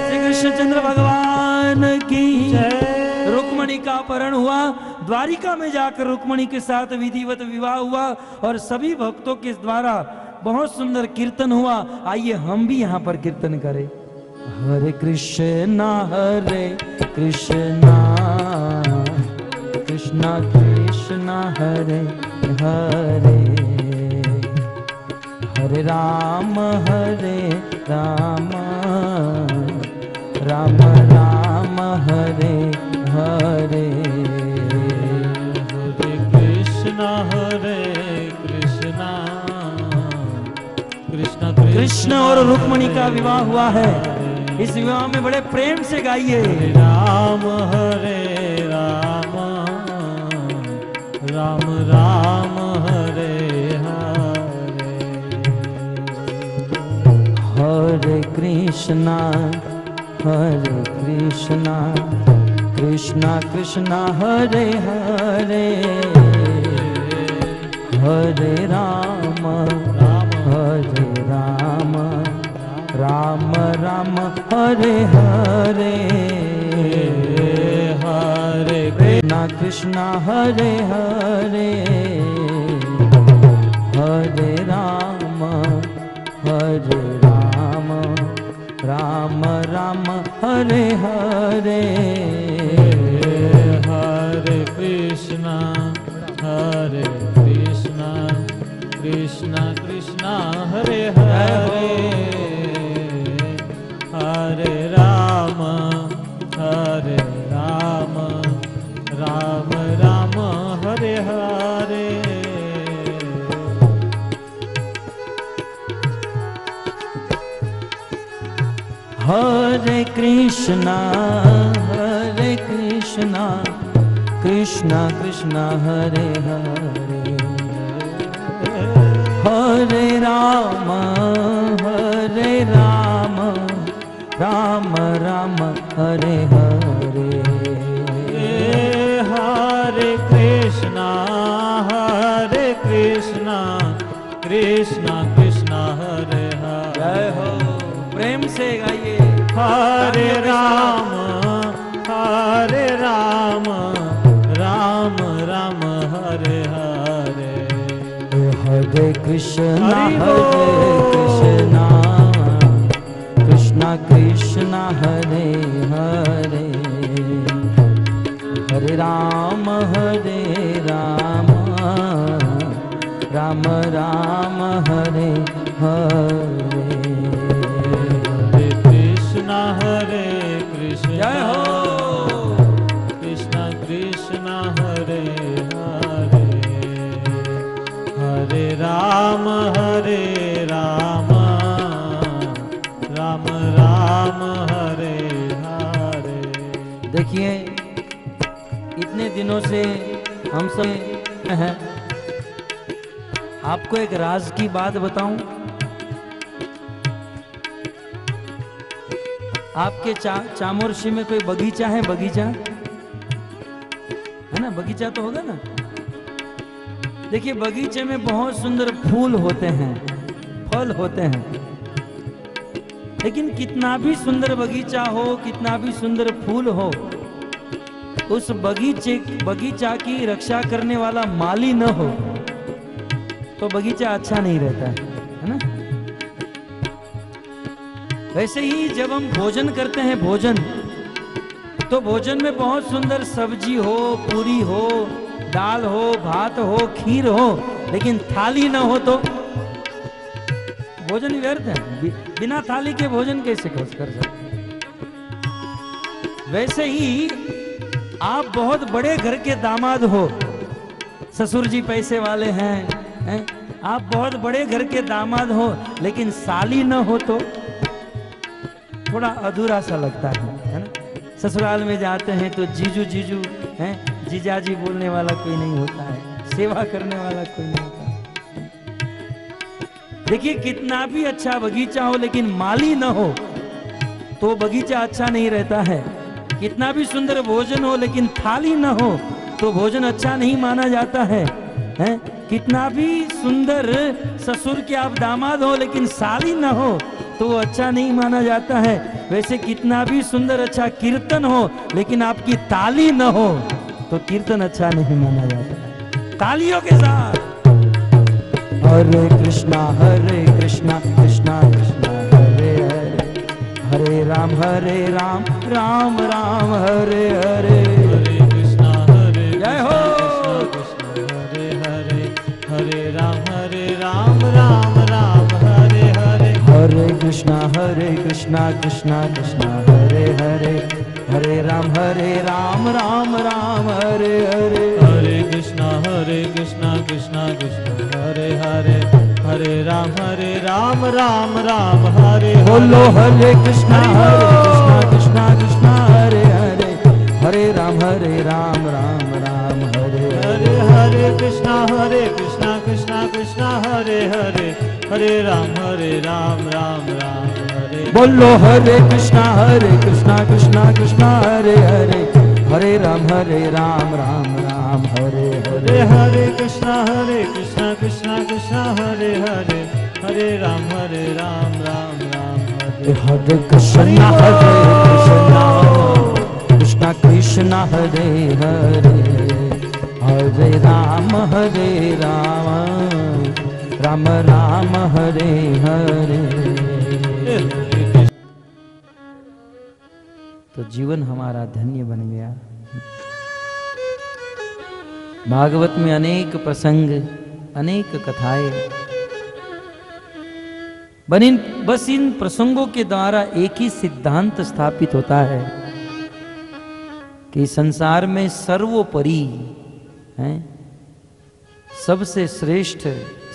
श्री कृष्णचंद्र भगवान की जय। रुक्मणी का अपहरण हुआ, द्वारिका में जाकर रुक्मणी के साथ विधिवत विवाह हुआ, और सभी भक्तों के द्वारा बहुत सुंदर कीर्तन हुआ। आइए हम भी यहाँ पर कीर्तन करें। हरे कृष्णा कृष्णा कृष्णा हरे हरे, हरे राम राम राम राम हरे हरे। हरे कृष्णा कृष्णा कृष्ण और रुक्मणी का विवाह हुआ है। इस विवाह में बड़े प्रेम से गाइए। राम हरे राम राम राम हरे हरे, हरे कृष्णा कृष्णा कृष्णा हरे हरे हरे राम हरे राम राम राम हरे हरे हरे कृष्णा कृष्णा हरे हरे हरे राम राम राम हरे हरे हरे कृष्णा कृष्णा कृष्णा हरे हरे हरे राम राम राम हरे हरे हरे कृष्णा कृष्णा कृष्णा हरे हरे हरे राम राम राम हरे हरे हरे कृष्णा कृष्णा कृष्णा हरे हरे जय हो प्रेम से गाइए हरे राम राम राम हरे हरे हरे कृष्णा हरि कृष्णा कृष्णा हरे हरे हरे राम राम राम हरे हरे हरे कृष्ण जय हो कृष्ण कृष्ण हरे हरे हरे राम राम राम हरे हरे। देखिए इतने दिनों से हम सब हैं, आपको एक राज की बात बताऊं। आपके चामोर्शी में कोई बगीचा है? बगीचा है ना, बगीचा तो होगा ना। देखिए बगीचे में बहुत सुंदर फूल होते हैं, फल होते हैं, लेकिन कितना भी सुंदर बगीचा हो, कितना भी सुंदर फूल हो, उस बगीचा की रक्षा करने वाला माली न हो तो बगीचा अच्छा नहीं रहता है ना। वैसे ही जब हम भोजन करते हैं, तो भोजन में बहुत सुंदर सब्जी हो, पूरी हो, दाल हो, भात हो, खीर हो, लेकिन थाली न हो तो भोजन व्यर्थ है। बिना थाली के भोजन कैसे कर सकते। वैसे ही आप बहुत बड़े घर के दामाद हो, ससुर जी पैसे वाले हैं, आप बहुत बड़े घर के दामाद हो, लेकिन साली न हो तो थोड़ा अधूरा सा लगता है ना। ससुराल में जाते हैं तो जीजू हैं, जीजाजी बोलने वाला कोई नहीं होता है, सेवा करने वाला कोई नहीं होता है। देखिए कितना भी अच्छा बगीचा हो, लेकिन माली न हो तो बगीचा अच्छा नहीं रहता है। कितना भी सुंदर भोजन हो, लेकिन थाली न हो तो भोजन अच्छा नहीं माना जाता है, हैं? कितना भी सुंदर ससुर के आप दामाद हो, लेकिन साली न हो तो वो अच्छा नहीं माना जाता है। वैसे कितना भी सुंदर अच्छा कीर्तन हो, लेकिन आपकी ताली न हो तो कीर्तन अच्छा नहीं माना जाता है। तालियों के साथ हरे कृष्णा कृष्णा कृष्णा हरे हरे, हरे राम राम राम हरे हरे। हरे कृष्णा जय हो हरे हरे, हरे राम राम हरे हरे। हरे कृष्णा कृष्णा कृष्णा हरे हरे, हरे राम राम हरे हरे। हरे कृष्णा कृष्णा हरे हरे, हरे राम राम हरे। बोलो हरे कृष्णा कृष्णा हरे हरे, हरे राम राम हरे हरे। हरे कृष्णा कृष्णा हरे हरे, हरे राम राम हरे। बोलो हरे कृष्णा कृष्णा हरे हरे, हरे राम राम राम हरे हरे हरे कृष्णा कृष्णा कृष्णा हरे हरे, हरे राम राम राम हरे हरे कृष्णा कृष्णा कृष्णा हरे हरे, हरे राम राम राम हरे हरे। तो जीवन हमारा धन्य बन गया। भागवत में अनेक प्रसंग, अनेक कथाएं, बस इन प्रसंगों के द्वारा एक ही सिद्धांत स्थापित होता है कि संसार में सर्वोपरि है, सबसे श्रेष्ठ,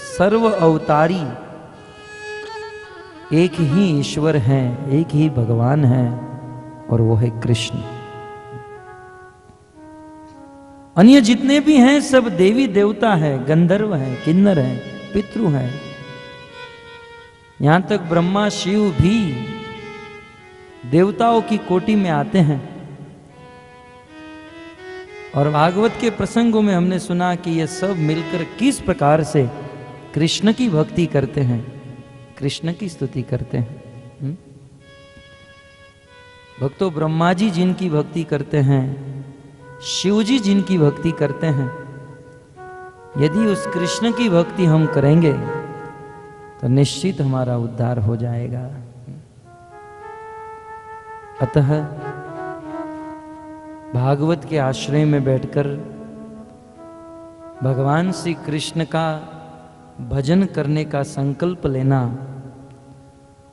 सर्व अवतारी एक ही ईश्वर है, एक ही भगवान है, और वो है कृष्ण। अन्य जितने भी हैं सब देवी देवता है, गंधर्व है, किन्नर है, पितृ है। यहां तक ब्रह्मा शिव भी देवताओं की कोटि में आते हैं। और भागवत के प्रसंगों में हमने सुना कि ये सब मिलकर किस प्रकार से कृष्ण की भक्ति करते हैं, कृष्ण की स्तुति करते हैं। भक्तों, ब्रह्मा जी जिनकी भक्ति करते हैं, शिव जी जिनकी भक्ति करते हैं, यदि उस कृष्ण की भक्ति हम करेंगे तो निश्चित हमारा उद्धार हो जाएगा। अतः भागवत के आश्रय में बैठकर भगवान श्री कृष्ण का भजन करने का संकल्प लेना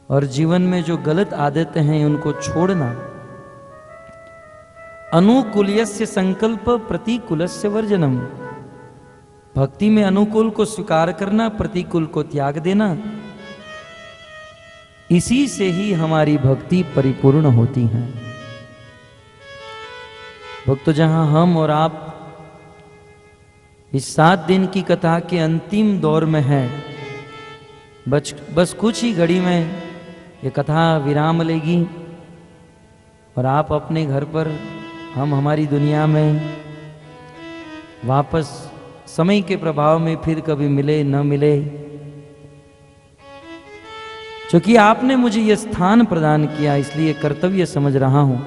और जीवन में जो गलत आदतें हैं उनको छोड़ना, अनुकूल्यस्य संकल्प प्रतिकूलस्य वर्जनम, भक्ति में अनुकूल को स्वीकार करना, प्रतिकूल को त्याग देना, इसी से ही हमारी भक्ति परिपूर्ण होती है। भक्तों, जहां हम और आप इस 7 दिन की कथा के अंतिम दौर में हैं, बस कुछ ही घड़ी में ये कथा विराम लेगी और आप अपने घर पर, हम हमारी दुनिया में वापस समय के प्रभाव में फिर कभी मिले न मिले। क्योंकि आपने मुझे यह स्थान प्रदान किया, इसलिए कर्तव्य समझ रहा हूं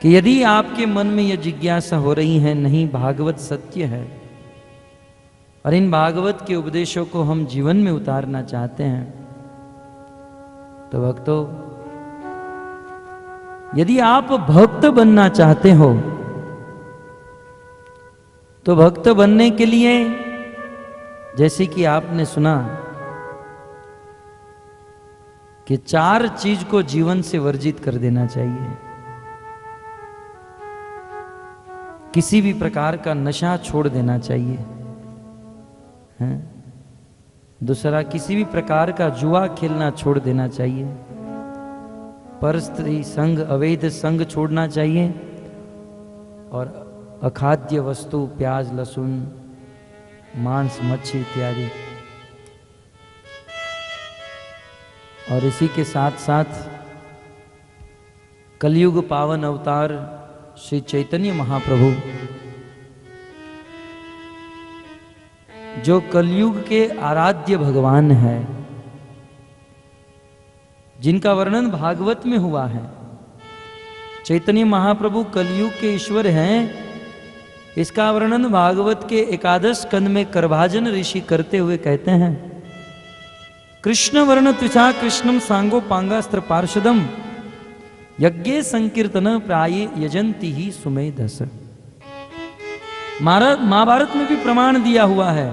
कि यदि आपके मन में यह जिज्ञासा हो रही है, नहीं भागवत सत्य है और इन भागवत के उपदेशों को हम जीवन में उतारना चाहते हैं, तो भक्तों, यदि आप भक्त बनना चाहते हो तो भक्त बनने के लिए, जैसे कि आपने सुना कि 4 चीज को जीवन से वर्जित कर देना चाहिए। किसी भी प्रकार का नशा छोड़ देना चाहिए, हैं? दूसरा, किसी भी प्रकार का जुआ खेलना छोड़ देना चाहिए। पर स्त्री संग, अवैध संग छोड़ना चाहिए। और अखाद्य वस्तु, प्याज, लहसुन, मांस, मच्छी इत्यादि। और इसी के साथ साथ कलयुग पावन अवतार श्री चैतन्य महाप्रभु, जो कलयुग के आराध्य भगवान है, जिनका वर्णन भागवत में हुआ है। चैतन्य महाप्रभु कलयुग के ईश्वर हैं, इसका वर्णन भागवत के 11 स्कंद में करभाजन ऋषि करते हुए कहते हैं, कृष्ण वर्ण त्रिषा कृष्णम सांगो पांगास्त्र पार्षदम यज्ञे संकीर्तन प्राये यजंती ही सुमेधस। महाभारत में भी प्रमाण दिया हुआ है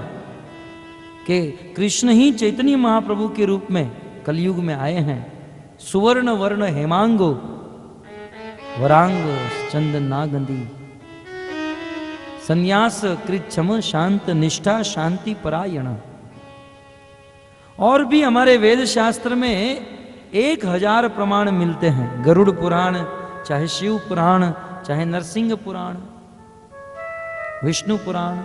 कि कृष्ण ही चैतन्य महाप्रभु के रूप में कलयुग में आए हैं। सुवर्ण वर्ण हेमांगो वरांग चंद नागंदी, संन्यास कृच्छम शांत निष्ठा शांति परायण। और भी हमारे वेद शास्त्र में 1000 प्रमाण मिलते हैं। गरुड़ पुराण, चाहे शिव पुराण, चाहे नरसिंह पुराण, विष्णु पुराण,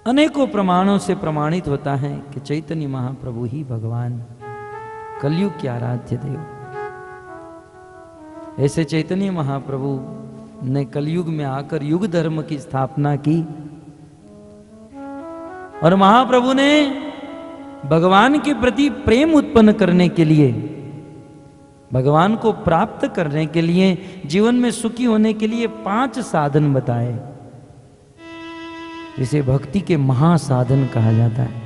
अनेकों प्रमाणों से प्रमाणित होता है कि चैतन्य महाप्रभु ही भगवान, कलयुग के आराध्य देव। ऐसे चैतन्य महाप्रभु ने कलयुग में आकर युग धर्म की स्थापना की। और महाप्रभु ने भगवान के प्रति प्रेम उत्पन्न करने के लिए, भगवान को प्राप्त करने के लिए, जीवन में सुखी होने के लिए 5 साधन बताए, जिसे भक्ति के महासाधन कहा जाता है।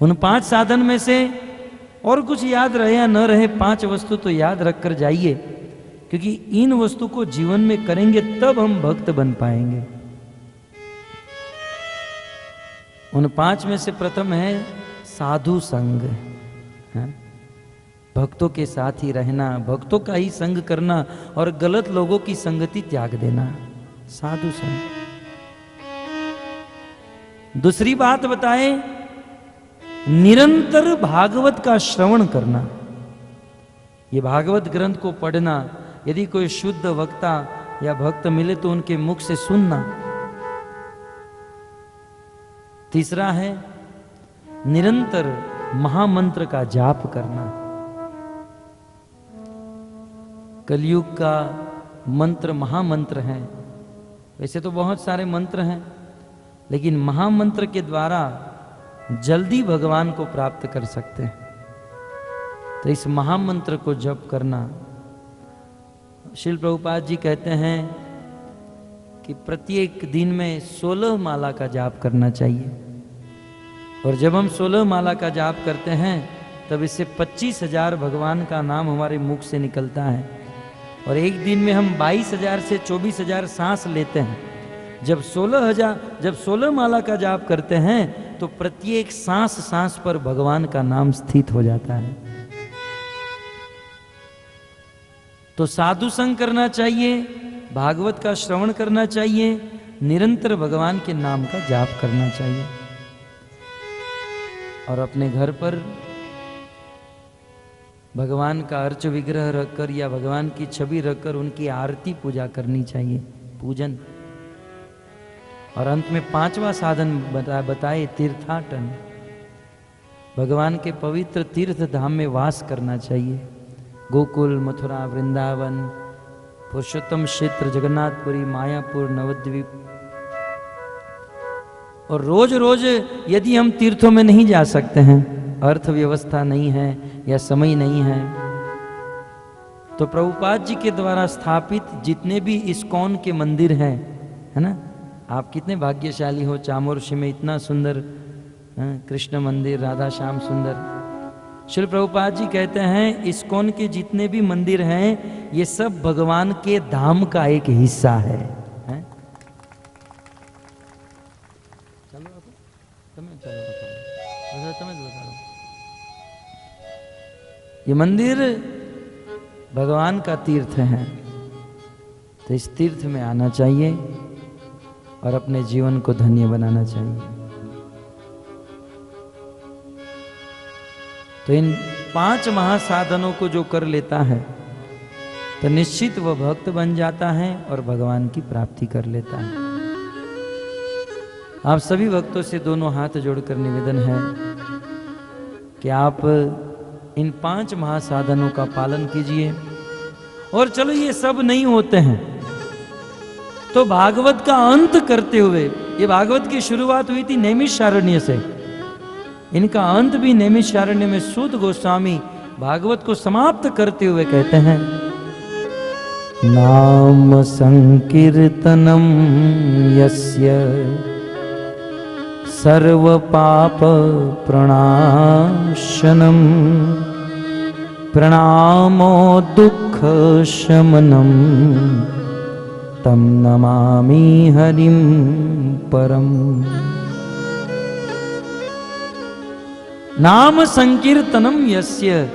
उन 5 साधन में से और कुछ याद रहे या न रहे, 5 वस्तु तो याद रखकर जाइए, क्योंकि इन वस्तु को जीवन में करेंगे तब हम भक्त बन पाएंगे। उन 5 में से प्रथम है साधु संग, है? भक्तों के साथ ही रहना, भक्तों का ही संग करना और गलत लोगों की संगति त्याग देना, साधु संग। दूसरी बात बताए, निरंतर भागवत का श्रवण करना। ये भागवत ग्रंथ को पढ़ना, यदि कोई शुद्ध वक्ता या भक्त मिले तो उनके मुख से सुनना। तीसरा है निरंतर महामंत्र का जाप करना। कलयुग का मंत्र महामंत्र है। वैसे तो बहुत सारे मंत्र हैं, लेकिन महामंत्र के द्वारा जल्दी भगवान को प्राप्त कर सकते हैं। तो इस महामंत्र को जप करना। श्रील प्रभुपाद जी कहते हैं कि प्रत्येक दिन में 16 माला का जाप करना चाहिए। और जब हम 16 माला का जाप करते हैं तब इससे 25,000 भगवान का नाम हमारे मुख से निकलता है। और एक दिन में हम 22,000 से 24,000 सांस लेते हैं। जब 16 माला का जाप करते हैं तो प्रत्येक सांस सांस पर भगवान का नाम स्थित हो जाता है। तो साधु संग करना चाहिए, भागवत का श्रवण करना चाहिए, निरंतर भगवान के नाम का जाप करना चाहिए। और अपने घर पर भगवान का अर्च विग्रह रखकर या भगवान की छवि रखकर उनकी आरती पूजा करनी चाहिए, पूजन। और अंत में 5वां साधन बताए तीर्थाटन। भगवान के पवित्र तीर्थ धाम में वास करना चाहिए। गोकुल, मथुरा, वृंदावन, पुरुषोत्तम क्षेत्र, जगन्नाथपुरी, मायापुर, नवद्वीप। और रोज रोज यदि हम तीर्थों में नहीं जा सकते हैं, अर्थव्यवस्था नहीं है या समय नहीं है, तो प्रभुपाद जी के द्वारा स्थापित जितने भी इस्कॉन के मंदिर हैं, है ना, आप कितने भाग्यशाली हो। चामोर्शी में इतना सुंदर कृष्ण मंदिर, राधा श्याम सुंदर। श्री प्रभुपाद जी कहते हैं इस्कॉन के जितने भी मंदिर हैं ये सब भगवान के धाम का एक हिस्सा है। ये मंदिर भगवान का तीर्थ है। तो इस तीर्थ में आना चाहिए और अपने जीवन को धन्य बनाना चाहिए। तो इन 5 महासाधनों को जो कर लेता है तो निश्चित वह भक्त बन जाता है और भगवान की प्राप्ति कर लेता है। आप सभी भक्तों से दोनों हाथ जोड़कर निवेदन है कि आप इन 5 महासाधनों का पालन कीजिए। और चलो ये सब नहीं होते हैं तो भागवत का अंत करते हुए, ये भागवत की शुरुआत हुई थी नैमिषारण्य से, इनका अंत भी नैमिषारण्य में सूत गोस्वामी भागवत को समाप्त करते हुए कहते हैं, नाम संकीर्तनम यस्य सर्व पाप प्रणाशनम प्रणामो दुख शमनम तम नमामि हरिम परम। नाम संकीर्तनम यस्य,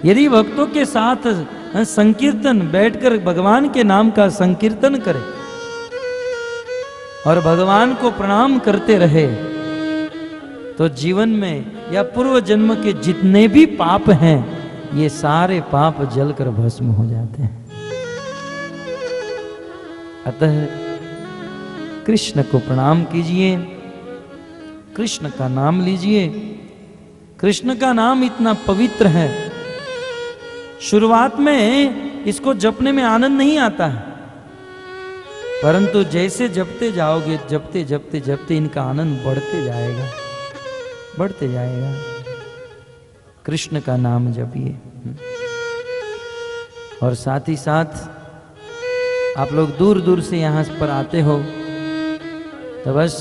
यदि भक्तों के साथ संकीर्तन बैठकर भगवान के नाम का संकीर्तन करे और भगवान को प्रणाम करते रहे तो जीवन में या पूर्व जन्म के जितने भी पाप हैं ये सारे पाप जलकर भस्म हो जाते हैं। अतः कृष्ण को प्रणाम कीजिए, कृष्ण का नाम लीजिए। कृष्ण का नाम इतना पवित्र है, शुरुआत में इसको जपने में आनंद नहीं आता है, परंतु जैसे जपते जाओगे, जपते जपते जपते इनका आनंद बढ़ते जाएगा, बढ़ते जाएगा। कृष्ण का नाम जपिए। और साथ ही साथ आप लोग दूर दूर से यहां पर आते हो, तो बस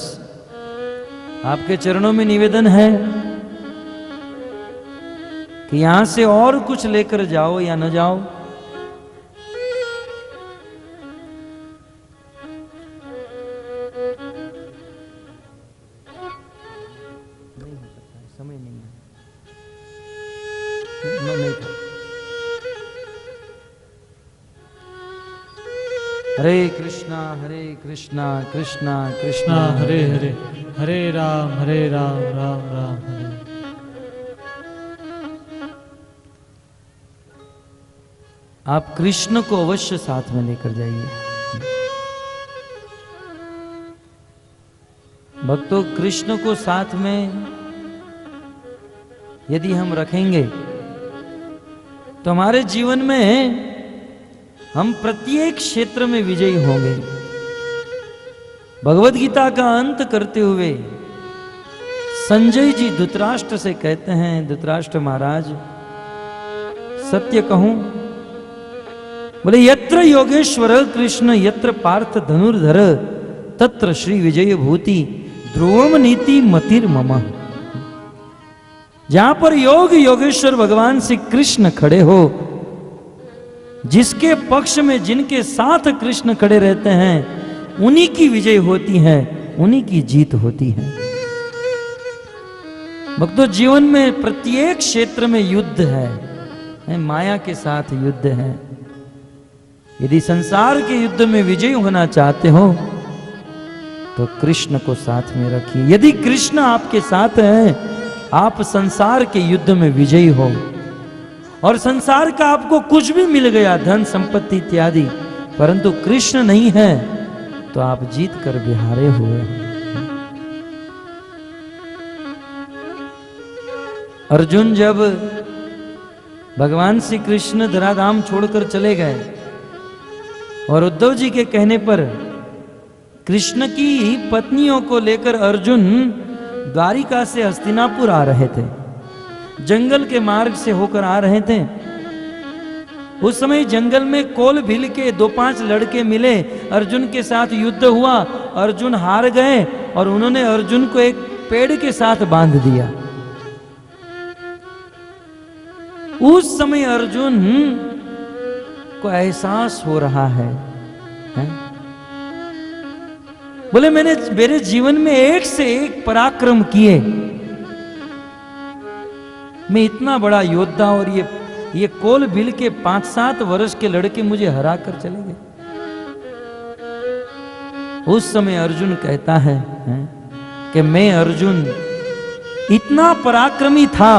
आपके चरणों में निवेदन है कि यहां से और कुछ लेकर जाओ या न जाओ, नहीं हो सकता है, समय नहीं है, नहीं था। हरे कृष्णा कृष्णा कृष्णा हरे हरे, हरे राम राम राम हरे। आप कृष्ण को अवश्य साथ में लेकर जाइए। भक्तों, कृष्ण को साथ में यदि हम रखेंगे तो हमारे जीवन में हम प्रत्येक क्षेत्र में विजयी होंगे। भगवत गीता का अंत करते हुए संजय जी धृतराष्ट्र से कहते हैं, धृतराष्ट्र महाराज सत्य कहूं, बोले यत्र योगेश्वर कृष्ण यत्र पार्थ धनुर्धर तत्र श्री विजय भूति ध्रुवम नीति मतिर मम। जहां पर योग योगेश्वर भगवान श्री कृष्ण खड़े हो, जिसके पक्ष में जिनके साथ कृष्ण खड़े रहते हैं, उन्हीं की विजय होती है, उन्हीं की जीत होती है। भक्तों, जीवन में प्रत्येक क्षेत्र में युद्ध है, माया के साथ युद्ध है। यदि संसार के युद्ध में विजयी होना चाहते हो तो कृष्ण को साथ में रखिए। यदि कृष्ण आपके साथ हैं, आप संसार के युद्ध में विजयी हो। और संसार का आपको कुछ भी मिल गया, धन संपत्ति इत्यादि, परंतु कृष्ण नहीं है तो आप जीत कर बिहारे हुए हैं। अर्जुन जब भगवान श्री कृष्ण धराधाम छोड़कर चले गए और उद्धव जी के कहने पर कृष्ण की पत्नियों को लेकर अर्जुन द्वारिका से हस्तिनापुर आ रहे थे, जंगल के मार्ग से होकर आ रहे थे। उस समय जंगल में कोल भील के 2-5 लड़के मिले, अर्जुन के साथ युद्ध हुआ, अर्जुन हार गए और उन्होंने अर्जुन को एक पेड़ के साथ बांध दिया। उस समय अर्जुन को एहसास हो रहा है? बोले मैंने मेरे जीवन में एक से एक पराक्रम किए, मैं इतना बड़ा योद्धा और ये कोल भील के 5-7 वर्ष के लड़के मुझे हरा कर चले गए। उस समय अर्जुन कहता है कि मैं अर्जुन इतना पराक्रमी था,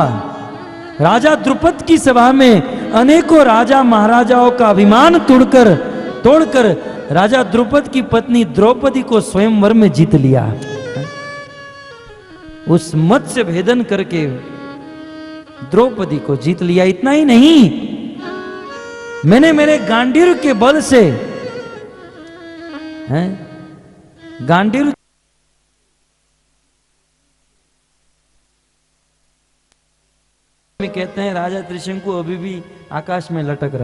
राजा द्रुपद की सभा में अनेकों राजा महाराजाओं का अभिमान तोड़कर राजा द्रुपद की पत्नी द्रौपदी को स्वयंवर में जीत लिया। उस मत्स्य भेदन करके द्रौपदी को जीत लिया। इतना ही नहीं, मैंने मेरे गांडीव के बल से गांडीव में कहते हैं राजा त्रिशंकु अभी भी आकाश में लटक रहा।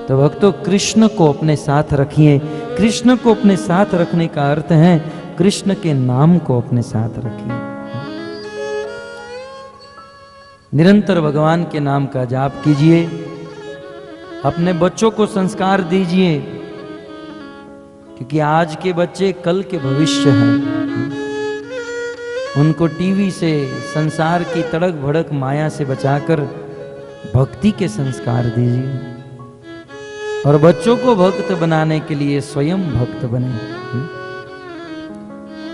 तो भक्तों कृष्ण को अपने साथ रखिए। कृष्ण को अपने साथ रखने का अर्थ है कृष्ण के नाम को अपने साथ रखिए। निरंतर भगवान के नाम का जाप कीजिए। अपने बच्चों को संस्कार दीजिए, क्योंकि आज के बच्चे कल के भविष्य हैं। उनको टीवी से, संसार की तड़क भड़क माया से बचाकर भक्ति के संस्कार दीजिए, और बच्चों को भक्त बनाने के लिए स्वयं भक्त बने।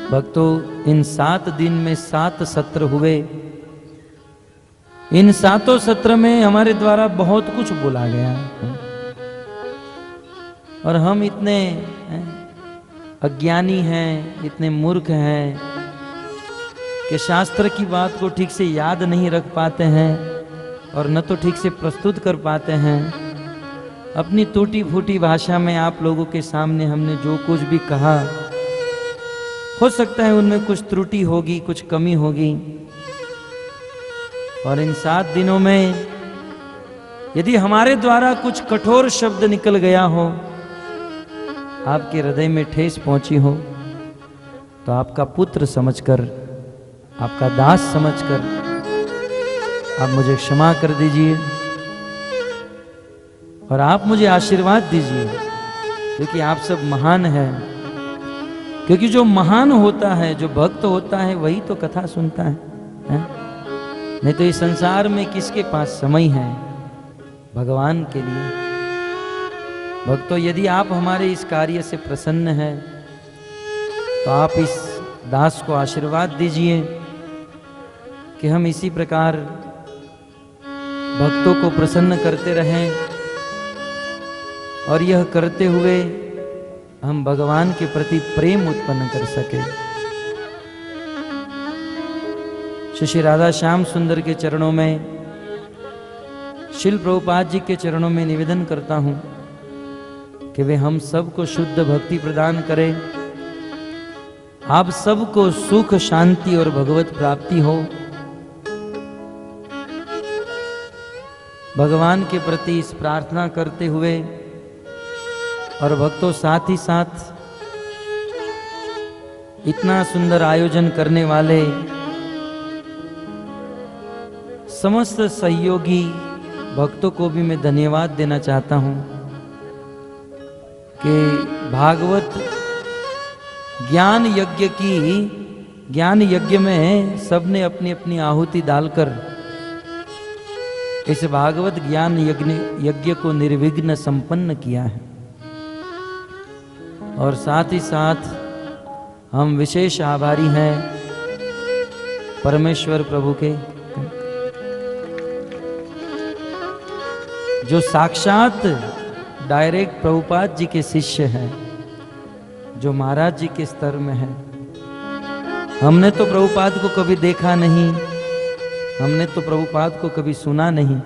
भक्तों, इन 7 दिन में 7 सत्र हुए। इन 7 सत्र में हमारे द्वारा बहुत कुछ बोला गया, और हम इतने अज्ञानी हैं, इतने मूर्ख हैं कि शास्त्र की बात को ठीक से याद नहीं रख पाते हैं और न तो ठीक से प्रस्तुत कर पाते हैं। अपनी टूटी फूटी भाषा में आप लोगों के सामने हमने जो कुछ भी कहा, हो सकता है उनमें कुछ त्रुटि होगी, कुछ कमी होगी। और इन 7 दिनों में यदि हमारे द्वारा कुछ कठोर शब्द निकल गया हो, आपके हृदय में ठेस पहुंची हो, तो आपका पुत्र समझकर, आपका दास समझकर आप मुझे क्षमा कर दीजिए और आप मुझे आशीर्वाद दीजिए, क्योंकि आप सब महान हैं। क्योंकि जो महान होता है, जो भक्त होता है, वही तो कथा सुनता है? नहीं तो इस संसार में किसके पास समय है भगवान के लिए? भक्तों, यदि आप हमारे इस कार्य से प्रसन्न हैं तो आप इस दास को आशीर्वाद दीजिए कि हम इसी प्रकार भक्तों को प्रसन्न करते रहें, और यह करते हुए हम भगवान के प्रति प्रेम उत्पन्न कर सके। श्री राधा श्याम सुंदर के चरणों में, शिल प्रभुपाद जी के चरणों में निवेदन करता हूं कि वे हम सबको शुद्ध भक्ति प्रदान करें, आप सबको सुख, शांति और भगवत प्राप्ति हो। भगवान के प्रति इस प्रार्थना करते हुए, और भक्तों साथ ही साथ इतना सुंदर आयोजन करने वाले समस्त सहयोगी भक्तों को भी मैं धन्यवाद देना चाहता हूं कि भागवत ज्ञान यज्ञ में सबने अपनी अपनी आहुति डालकर इस भागवत ज्ञान यज्ञ को निर्विघ्न संपन्न किया है। और साथ ही साथ हम विशेष आभारी हैं परमेश्वर प्रभु के, जो साक्षात डायरेक्ट प्रभुपाद जी के शिष्य हैं, जो महाराज जी के स्तर में है। हमने तो प्रभुपाद को कभी देखा नहीं, हमने तो प्रभुपाद को कभी सुना नहीं,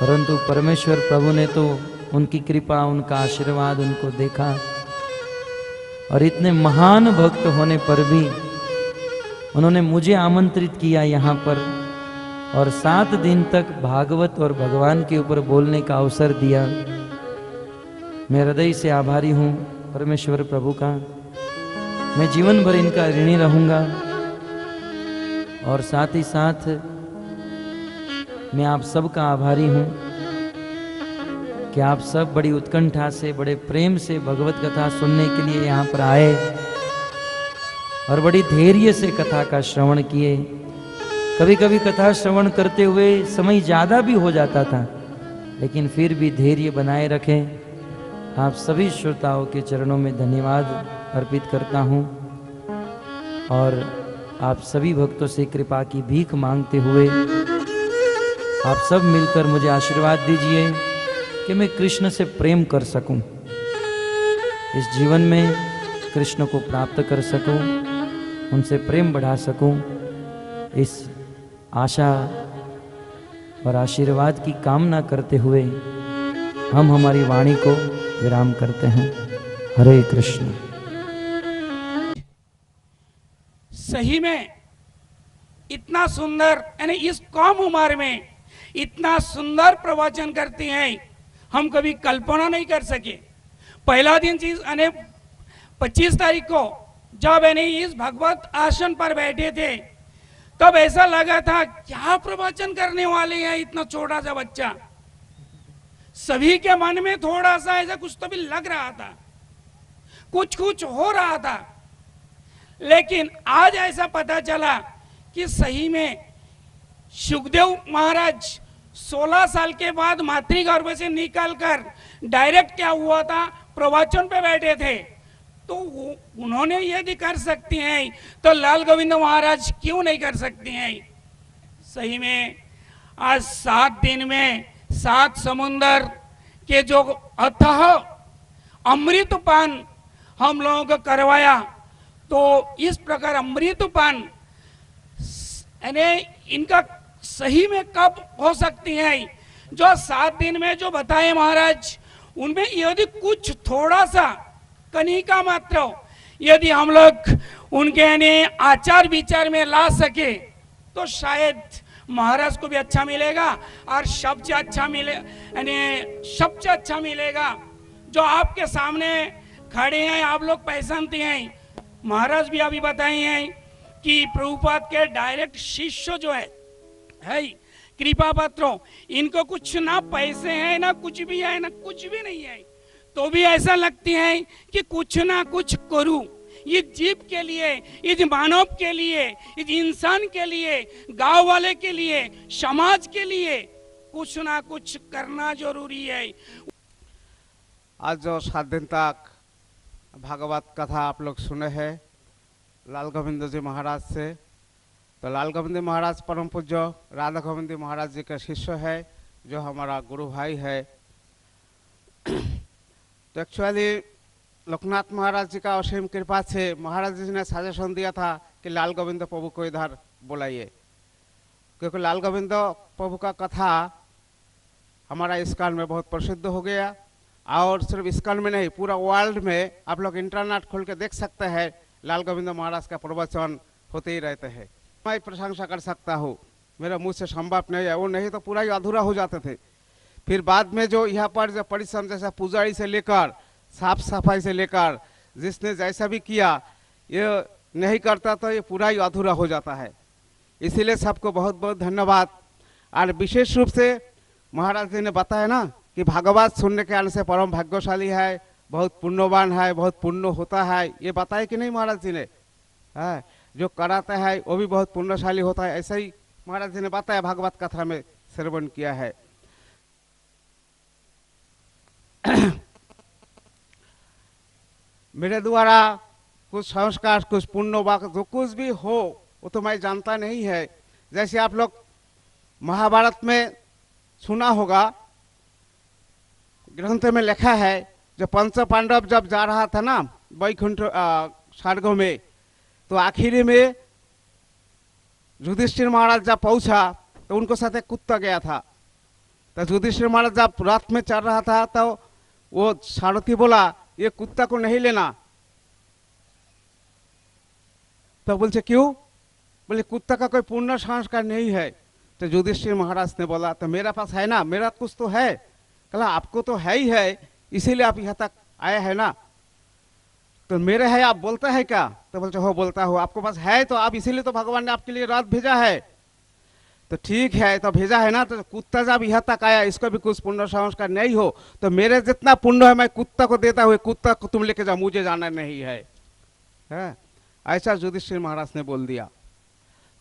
परंतु परमेश्वर प्रभु ने तो उनकी कृपा, उनका आशीर्वाद उनको देखा, और इतने महान भक्त होने पर भी उन्होंने मुझे आमंत्रित किया यहाँ पर, और 7 दिन तक भागवत और भगवान के ऊपर बोलने का अवसर दिया। मैं हृदय से आभारी हूँ परमेश्वर प्रभु का। मैं जीवन भर इनका ऋणी रहूँगा, और साथ ही साथ मैं आप सबका आभारी हूँ कि आप सब बड़ी उत्कंठा से, बड़े प्रेम से भगवत कथा सुनने के लिए यहाँ पर आए, और बड़ी धैर्य से कथा का श्रवण किए। कभी कभी कथा श्रवण करते हुए समय ज़्यादा भी हो जाता था, लेकिन फिर भी धैर्य बनाए रखें। आप सभी श्रोताओं के चरणों में धन्यवाद अर्पित करता हूँ, और आप सभी भक्तों से कृपा की भीख मांगते हुए आप सब मिलकर मुझे आशीर्वाद दीजिए कि मैं कृष्ण से प्रेम कर सकूं, इस जीवन में कृष्ण को प्राप्त कर सकूं, उनसे प्रेम बढ़ा सकूं। इस आशा और आशीर्वाद की कामना करते हुए हम हमारी वाणी को विराम करते हैं। हरे कृष्ण। सही में इतना सुंदर, यानी इस कम उम्र में इतना सुंदर प्रवचन करती हैं हम कभी कल्पना नहीं कर सके। पहला दिन चीज 25 तारीख को जब इस भगवत आसन पर बैठे थे तब ऐसा लगा था क्या प्रवचन करने वाले हैं इतना छोटा सा बच्चा। सभी के मन में थोड़ा सा ऐसा कुछ तो भी लग रहा था, कुछ कुछ हो रहा था। लेकिन आज ऐसा पता चला कि सही में सुखदेव महाराज 16 साल के बाद मातृगर्भ से निकलकर डायरेक्ट क्या हुआ था, प्रवचन पे बैठे थे। तो उन्होंने यदि कर सकती हैं तो लाल गोविंद महाराज क्यों नहीं कर सकती हैं। सही में आज 7 दिन में 7 समुंदर के जो अथाह अमृतपान हम लोगों को करवाया, तो इस प्रकार अमृतपान इनका सही में कब हो सकती है। जो 7 दिन में जो बताए महाराज, उनमें यदि कुछ थोड़ा सा कनिका मात्र यदि हम लोग उनके आचार विचार में ला सके तो शायद महाराज को भी अच्छा मिलेगा और सबसे अच्छा सबसे अच्छा मिलेगा। जो आपके सामने खड़े हैं आप लोग पहचानते हैं, महाराज भी अभी बताए हैं कि प्रभुपाद के डायरेक्ट शिष्य जो है कृपा पात्रों, इनको कुछ ना पैसे हैं ना कुछ भी है ना कुछ भी नहीं है, तो भी ऐसा लगती है कि कुछ ना कुछ करूं इस जीव के लिए, इस मानव के लिए, इस इंसान के लिए, गांव वाले के लिए, समाज के लिए कुछ ना कुछ करना जरूरी है। आज जो 7 दिन तक भागवत कथा आप लोग सुने हैं लाल गोविंद जी महाराज से, तो लाल गोविंद महाराज परम पूज्य राधा गोविंद महाराज जी का शिष्य है, जो हमारा गुरु भाई है। तो एक्चुअली लोकनाथ महाराज जी का असीम कृपा से महाराज जी ने सजेशन दिया था कि लाल गोविंद प्रभु को इधर बुलाइए, क्योंकि लाल गोविंद प्रभु का कथा हमारा इस्कॉन में बहुत प्रसिद्ध हो गया। और सिर्फ इस्कॉन में नहीं, पूरा वर्ल्ड में आप लोग इंटरनेट खोल के देख सकते हैं, लाल गोविंद महाराज का प्रवचन होते ही रहते हैं। मैं प्रशंसा कर सकता हूँ, मेरा मुँह से संभव नहीं है, वो नहीं तो पूरा ही अधूरा हो जाते थे। फिर बाद में जो यहाँ पर जो परिश्रम, जैसा पुजारी से लेकर साफ सफाई से लेकर जिसने जैसा भी किया, ये नहीं करता तो ये पूरा ही अधूरा हो जाता है। इसीलिए सबको बहुत बहुत धन्यवाद। और विशेष रूप से महाराज जी ने बताया ना कि भागवत सुनने के आने से परम भाग्यशाली है, बहुत पुण्यवान है, बहुत पुण्य होता है, ये बताया कि नहीं महाराज जी ने। है जो कराता है वो भी बहुत पुण्यशाली होता है, ऐसा ही महाराज जी ने बताया, भागवत कथा में श्रवण किया है। मेरे द्वारा कुछ संस्कार, कुछ पुण्य वाक जो कुछ भी हो वो तो मैं जानता नहीं है। जैसे आप लोग महाभारत में सुना होगा, ग्रंथ में लिखा है, जो पंच पांडव जब जा रहा था ना वैकुंठ स्वर्ग में, तो आखिरी में युधिष्ठिर महाराज जब पहुंचा तो उनको साथ एक कुत्ता गया था। तो युधिष्ठिर महाराज जब रथ में चल रहा था तो वो सारथी बोला ये कुत्ता को नहीं लेना। तो बोलते क्यों? बोले कुत्ता का कोई पूर्ण संस्कार नहीं है। तो युधिष्ठिर महाराज ने बोला तो मेरा पास है ना, मेरा कुछ तो है। कहा आपको तो है ही है, इसीलिए आप यहाँ तक आए हैं ना। तो मेरे है आप बोलते हैं क्या? तो बोलते हो बोलता हो। आपको पास है तो आप, इसीलिए तो भगवान ने आपके लिए रथ भेजा है। तो ठीक है, तो भेजा है ना, तो कुत्ता जब यहाँ तक आया, इसको भी कुछ पुण्य संस्कार नहीं हो तो मेरे जितना पुण्य है मैं कुत्ता को देता हूँ, कुत्ता को तुम लेके जाओ, मुझे जाना नहीं है। ऐसा युधिष्ठिर महाराज ने बोल दिया।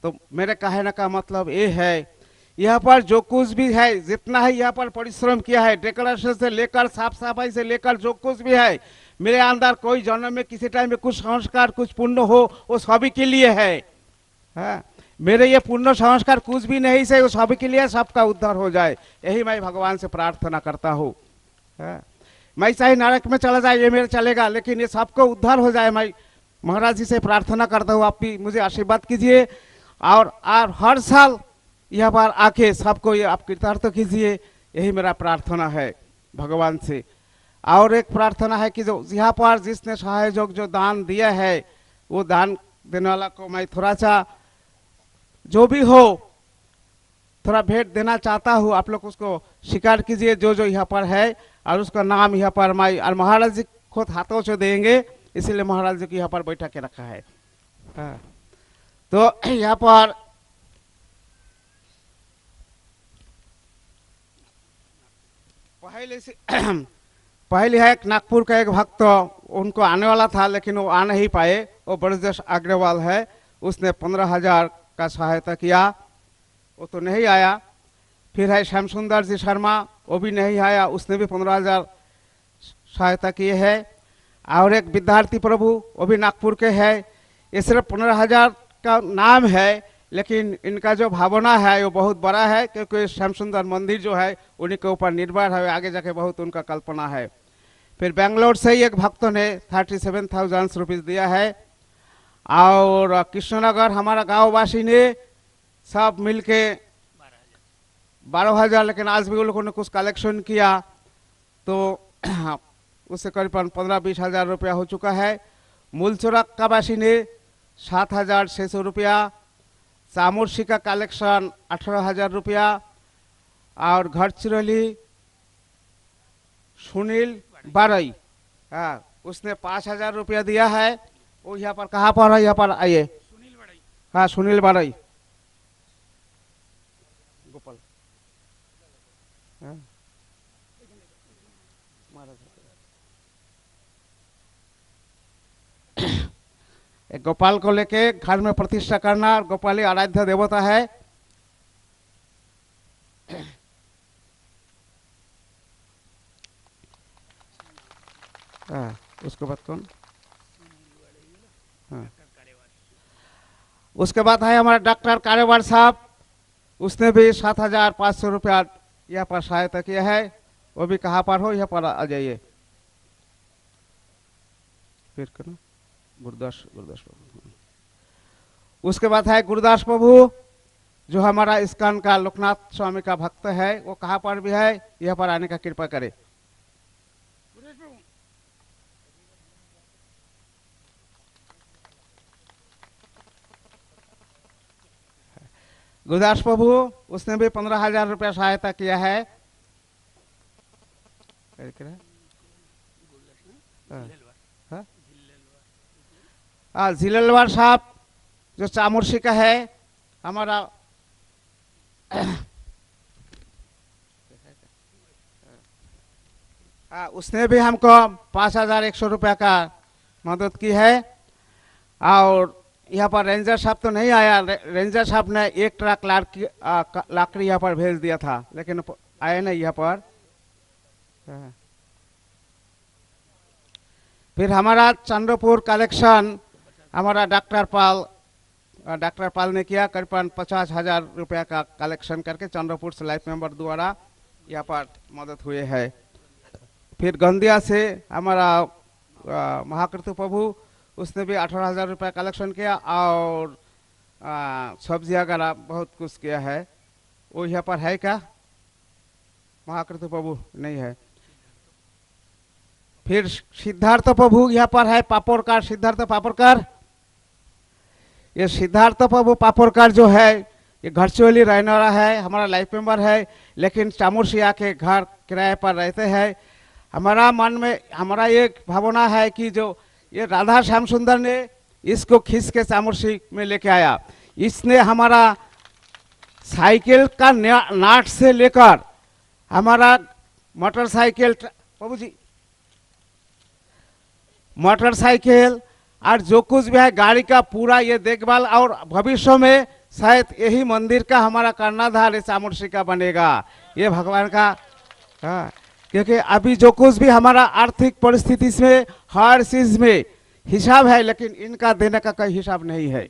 तो मेरे कहने का मतलब ये है, यहाँ पर जो कुछ भी है, जितना है यहाँ पर परिश्रम किया है, डेकोरेशन से लेकर साफ सफाई से लेकर जो कुछ भी है, मेरे अंदर कोई जन्म में किसी टाइम में कुछ संस्कार कुछ पुण्य हो, वो सभी के लिए है। मेरे ये पुण्य संस्कार कुछ भी नहीं से, वो सभी के लिए, सबका उद्धार हो जाए, यही मैं भगवान से प्रार्थना करता हूँ। मैं चाहे नरक में चला जाए ये मेरे चलेगा, लेकिन ये सबको उद्धार हो जाए, मैं महाराज जी से प्रार्थना करता हूँ। आप भी मुझे आशीर्वाद कीजिए और हर साल यहाँ पर आके सबको ये आप कृतार्थ कीजिए, यही मेरा प्रार्थना है भगवान से। और एक प्रार्थना है कि जो यहाँ पर जिसने सहयोग जो दान दिया है, वो दान देने वाला को मैं थोड़ा सा जो भी हो थोड़ा भेंट देना चाहता हूँ, आप लोग उसको स्वीकार कीजिए जो जो यहाँ पर है, और उसका नाम यहाँ पर मैं और महाराज जी खुद हाथों से देंगे, इसीलिए महाराज जी को यहाँ पर बैठा के रखा है। हाँ। तो यहाँ पर पहले है एक नागपुर का एक भक्त, उनको आने वाला था लेकिन वो आ नहीं पाए, वो ब्रजेश अग्रवाल है, उसने 15,000 का सहायता किया, वो तो नहीं आया। फिर है श्याम सुंदर जी शर्मा, वो भी नहीं आया, उसने भी 15,000 सहायता किए है। और एक विद्यार्थी प्रभु, वो भी नागपुर के है। ये सिर्फ 15,000 का नाम है, लेकिन इनका जो भावना है वो बहुत बड़ा है, क्योंकि श्याम सुंदर मंदिर जो है उन्हीं के ऊपर निर्भर है, आगे जाके बहुत उनका कल्पना है। फिर बेंगलोर से ही एक भक्त ने 37,000 रुपीज़ दिया है। और कृष्णनगर हमारा गाँव वासी ने सब मिलके 12,000, लेकिन आज भी उन लोगों ने कुछ कलेक्शन किया तो उससे करीबन 15-20 हज़ार रुपया हो चुका है। मूलचोरा का वासी ने 7,600 रुपया, सामुर्शी का कलेक्शन 18,000 रुपया, और घर चिरौली सुनील बारई, हाँ, उसने 5,000 रुपया दिया है। वो यहाँ पर कहाँ पर है, यहाँ पर आइए। हाँ, सुनील बारई, गोपाल, हाँ। एक गोपाल को लेके घर में प्रतिष्ठा करना, गोपाल ही आराध्य देवता है। उसके बाद कौन, हाँ। उसके बाद है हमारा डॉक्टर कारेवार साहब, उसने भी 7,500 रुपया यहाँ पर सहायता किया है। वो भी कहाँ पर हो, यहाँ पर आ जाइए। फिर करो गुरुदास प्रभु। उसके बाद है गुरुदास प्रभु, जो हमारा इस्कॉन का लोकनाथ स्वामी का भक्त है, वो कहाँ पर भी है, यहाँ पर आने का कृपा करे। गुरुदास प्रभु, उसने भी 15,000 रुपया सहायता किया है। जिलेलवार साहब जो चामुर्शी का है हमारा, उसने भी हमको 5,100 रुपया का मदद की है। और यहाँ पर रेंजर साहब तो नहीं आया, रेंजर साहब ने 1 ट्रक लाकड़ी यहाँ पर भेज दिया था, लेकिन आए नहीं यहाँ पर। फिर हमारा चंद्रपुर कलेक्शन हमारा डॉक्टर पाल ने किया, करीबन 50,000 रुपया का कलेक्शन करके चंद्रपुर से लाइफ मेंबर द्वारा यहाँ पर मदद हुए है। फिर गंदिया से हमारा महाकृतु प्रभु, उसने भी 18,000 रुपया कलेक्शन किया, और सब्जी वगैरह बहुत कुछ किया है। वो यहाँ पर है क्या, महाकृतु प्रभु नहीं है। फिर सिद्धार्थ प्रभु यहाँ पर है, पापड़कार सिद्धार्थ पापड़कार। ये सिद्धार्थ प्रभु पापड़कार जो है, ये घरचोली रहने वाला है, हमारा लाइफ मेंबर है, लेकिन चामुर्शिया के घर किराए पर रहते हैं। हमारा मन में हमारा एक भावना है कि जो ये राधा श्याम सुंदर ने इसको खींच के चामुर्शी में लेके आया। इसने हमारा साइकिल का नाट से लेकर हमारा मोटरसाइकिल, बाबू जी, मोटरसाइकिल और जो कुछ भी है गाड़ी का पूरा ये देखभाल, और भविष्य में शायद यही मंदिर का हमारा कर्णाधार चामुर्शी का बनेगा, ये भगवान का। हाँ, क्योंकि अभी जो कुछ भी हमारा आर्थिक परिस्थिति में हर चीज में हिसाब है, लेकिन इनका देने का कोई हिसाब नहीं है।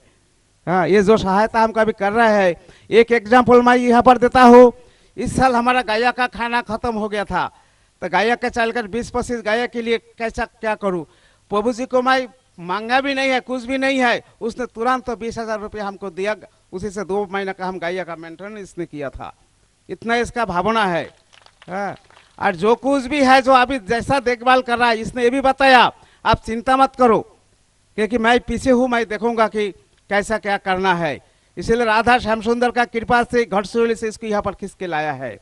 हाँ, ये जो सहायता हम कभी कर रहे हैं, एक एग्जाम्पल मैं यहाँ पर देता हूँ। इस साल हमारा गाया का खाना खत्म हो गया था, तो गाया के चलकर 20-25 गाया के लिए कैसा क्या करूँ। प्रभु जी को मैं मांगा भी नहीं है, कुछ भी नहीं है, उसने तुरंत तो 20,000 रुपया हमको दिया, उसी से 2 महीना का हम गाया का मेंटेनेंस इसने किया था। इतना इसका भावना है। हाँ, और जो कुछ भी है, जो अभी जैसा देखभाल कर रहा है, इसने ये भी बताया आप चिंता मत करो, क्योंकि मैं पीछे हूँ, मैं देखूंगा कि कैसा क्या करना है। इसीलिए राधा श्याम सुंदर का कृपा से घटसोली से इसको यहाँ पर खींच के लाया है।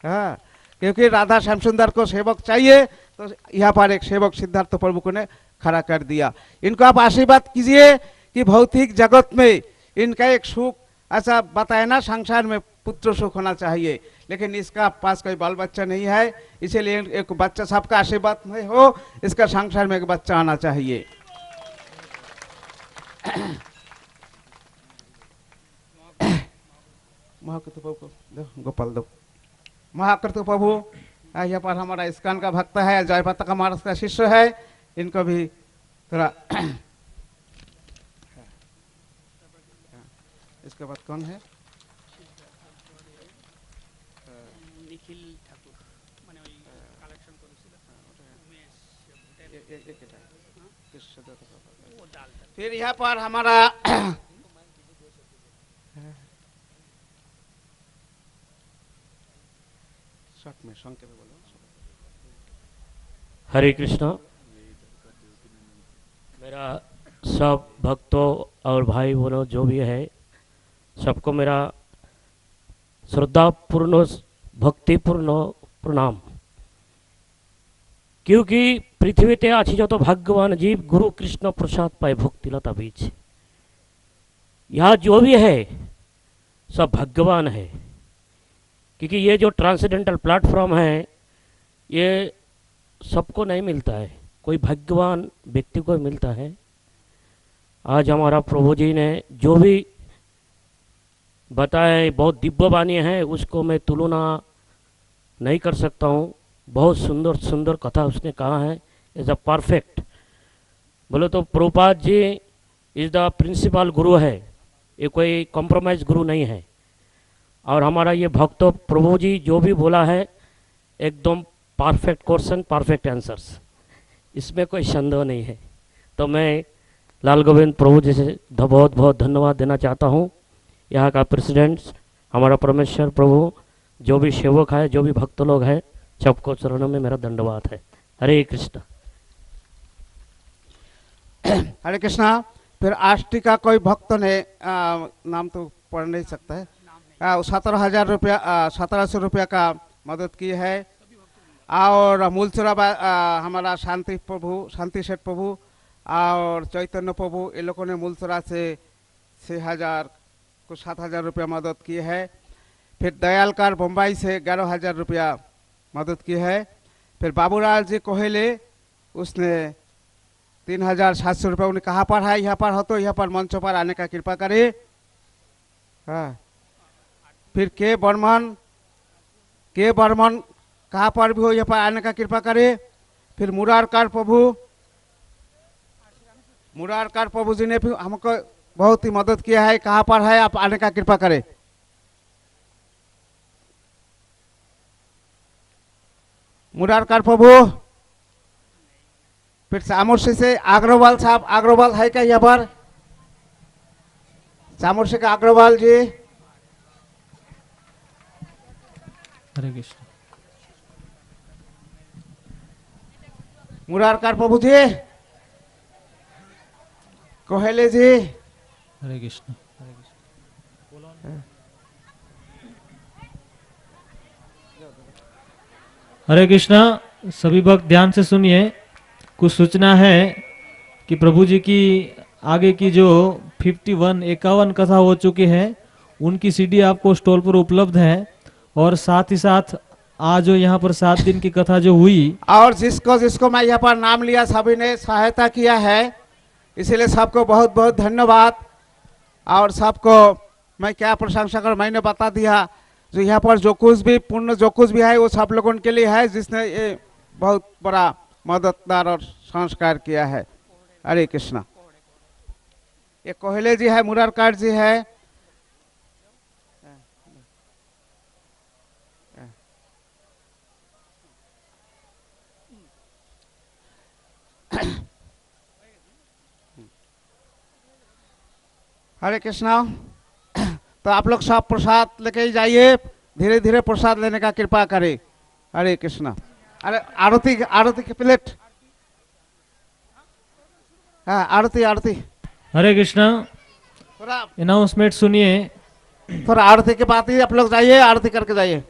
हाँ, क्योंकि राधा श्याम सुंदर को सेवक चाहिए, तो यहाँ पर एक सेवक सिद्धार्थ प्रभु को ने खड़ा कर दिया। इनको आप आशीर्वाद कीजिए कि भौतिक जगत में इनका एक सुख, ऐसा बताया ना संसार में पुत्र सुख होना चाहिए, लेकिन इसका पास कोई बाल बच्चा नहीं है, इसीलिए एक बच्चा सबका आशीर्वाद में हो, इसका संसार में एक बच्चा आना चाहिए। महाकृत प्रभु को दो, गोपाल दो। महाकृत प्रभु यहाँ पर हमारा इस्कॉन का भक्त है, जयपता का महाराज का शिष्य है, इनको भी थोड़ा। इसके बाद कौन है? निखिल ठाकुर माने ওই কালেকশন করেছিল উমেশ फिर यहाँ पर हमारा शॉर्ट में संकेत बोलो। हरे कृष्णा। मेरा सब भक्तों और भाई बहनों जो भी है, सबको मेरा श्रद्धापूर्ण भक्तिपूर्ण प्रणाम। क्योंकि पृथ्वीते आछि যত भाग्यवान जीव गुरु कृष्ण प्रसाद पाए भक्तिलता बीच। यहाँ जो भी है सब भाग्यवान है, क्योंकि ये जो ट्रांसेंडेंटल प्लेटफॉर्म है ये सबको नहीं मिलता है, कोई भाग्यवान व्यक्ति को मिलता है। आज हमारा प्रभु जी ने जो भी बताया बहुत दिव्य वाणी है, उसको मैं तुलना नहीं कर सकता हूँ। बहुत सुंदर सुंदर कथा उसने कहा है, इज़ अ परफेक्ट। बोले तो Prabhupada ji is the principal गुरु है, ये कोई कॉम्प्रोमाइज गुरु नहीं है। और हमारा ये भक्त प्रभु जी जो भी बोला है एकदम परफेक्ट क्वेश्चन परफेक्ट आंसर्स, इसमें कोई संदेह नहीं है। तो मैं लाल गोविंद प्रभु जी से बहुत बहुत धन्यवाद देना चाहता हूँ। यहाँ का प्रेसिडेंट हमारा परमेश्वर प्रभु, जो भी सेवक है, जो भी भक्त लोग हैं, सबको चरणों में मेरा धन्यवाद है। हरे कृष्णा। हरे कृष्णा। फिर आष्टी का कोई भक्त ने नाम तो पढ़ नहीं सकता है, 17,000 रुपया 1700 रुपया का मदद की है। और मूलचुरा हमारा शांति प्रभु, शांति सेठ प्रभु और चैतन्य प्रभु, ये लोगों ने मूलचुरा से 6,000 को 7,000 रुपया मदद की है। फिर दयालकार बम्बई से 11,000 रुपया मदद की है। फिर बाबूलाल जी कोहेले उसने 3,700 रुपया, उन्हें कहाँ पर है, यहाँ पर हो तो यहाँ पर मंच पर आने का कृपा करे। हाँ। फिर के बर्मन कहाँ पर भी हो, यहाँ पर आने का कृपा करे। फिर मुरारकार प्रभु जी ने भी हमको बहुत ही मदद किया है, कहाँ पर है, आप आने का कृपा करें। मुरारकार प्रभु। फिर चामुर्शी से अग्रवाल साहब, अग्रवाल है क्या यहाँ पर? चामुर्शी का अग्रवाल जी। हरे कृष्ण। मुरारकार प्रभु जी, कोहेले जी। हरे कृष्ण। हरे कृष्णा। सभी भक्त ध्यान से सुनिए। कुछ सूचना है कि प्रभु जी की आगे की जो 51 कथा हो चुकी है, उनकी सीडी आपको स्टॉल पर उपलब्ध है। और साथ ही साथ आज जो यहाँ पर 7 दिन की कथा जो हुई, और जिसको मैं यहाँ पर नाम लिया, सभी ने सहायता किया है, इसलिए सबको बहुत बहुत धन्यवाद। और सबको मैं क्या प्रशंसा कर, मैंने बता दिया। जो यहाँ पर जो कुछ भी पुण्य जो कुछ भी है वो सब लोगों के लिए है, जिसने ये बहुत बड़ा मददगार और संस्कार किया है। हरे कृष्णा। ये कोहले जी है, मुरारकार जी है। हरे कृष्णा। तो आप लोग सब प्रसाद लेके ही जाइए, धीरे धीरे प्रसाद लेने का कृपा करें। हरे कृष्णा। अरे आरती की प्लेट। हाँ, आरती। हरे कृष्णा। थोड़ा अनाउंसमेंट सुनिए। थोड़ा आरती के बाद ही आप लोग जाइए, आरती करके जाइए।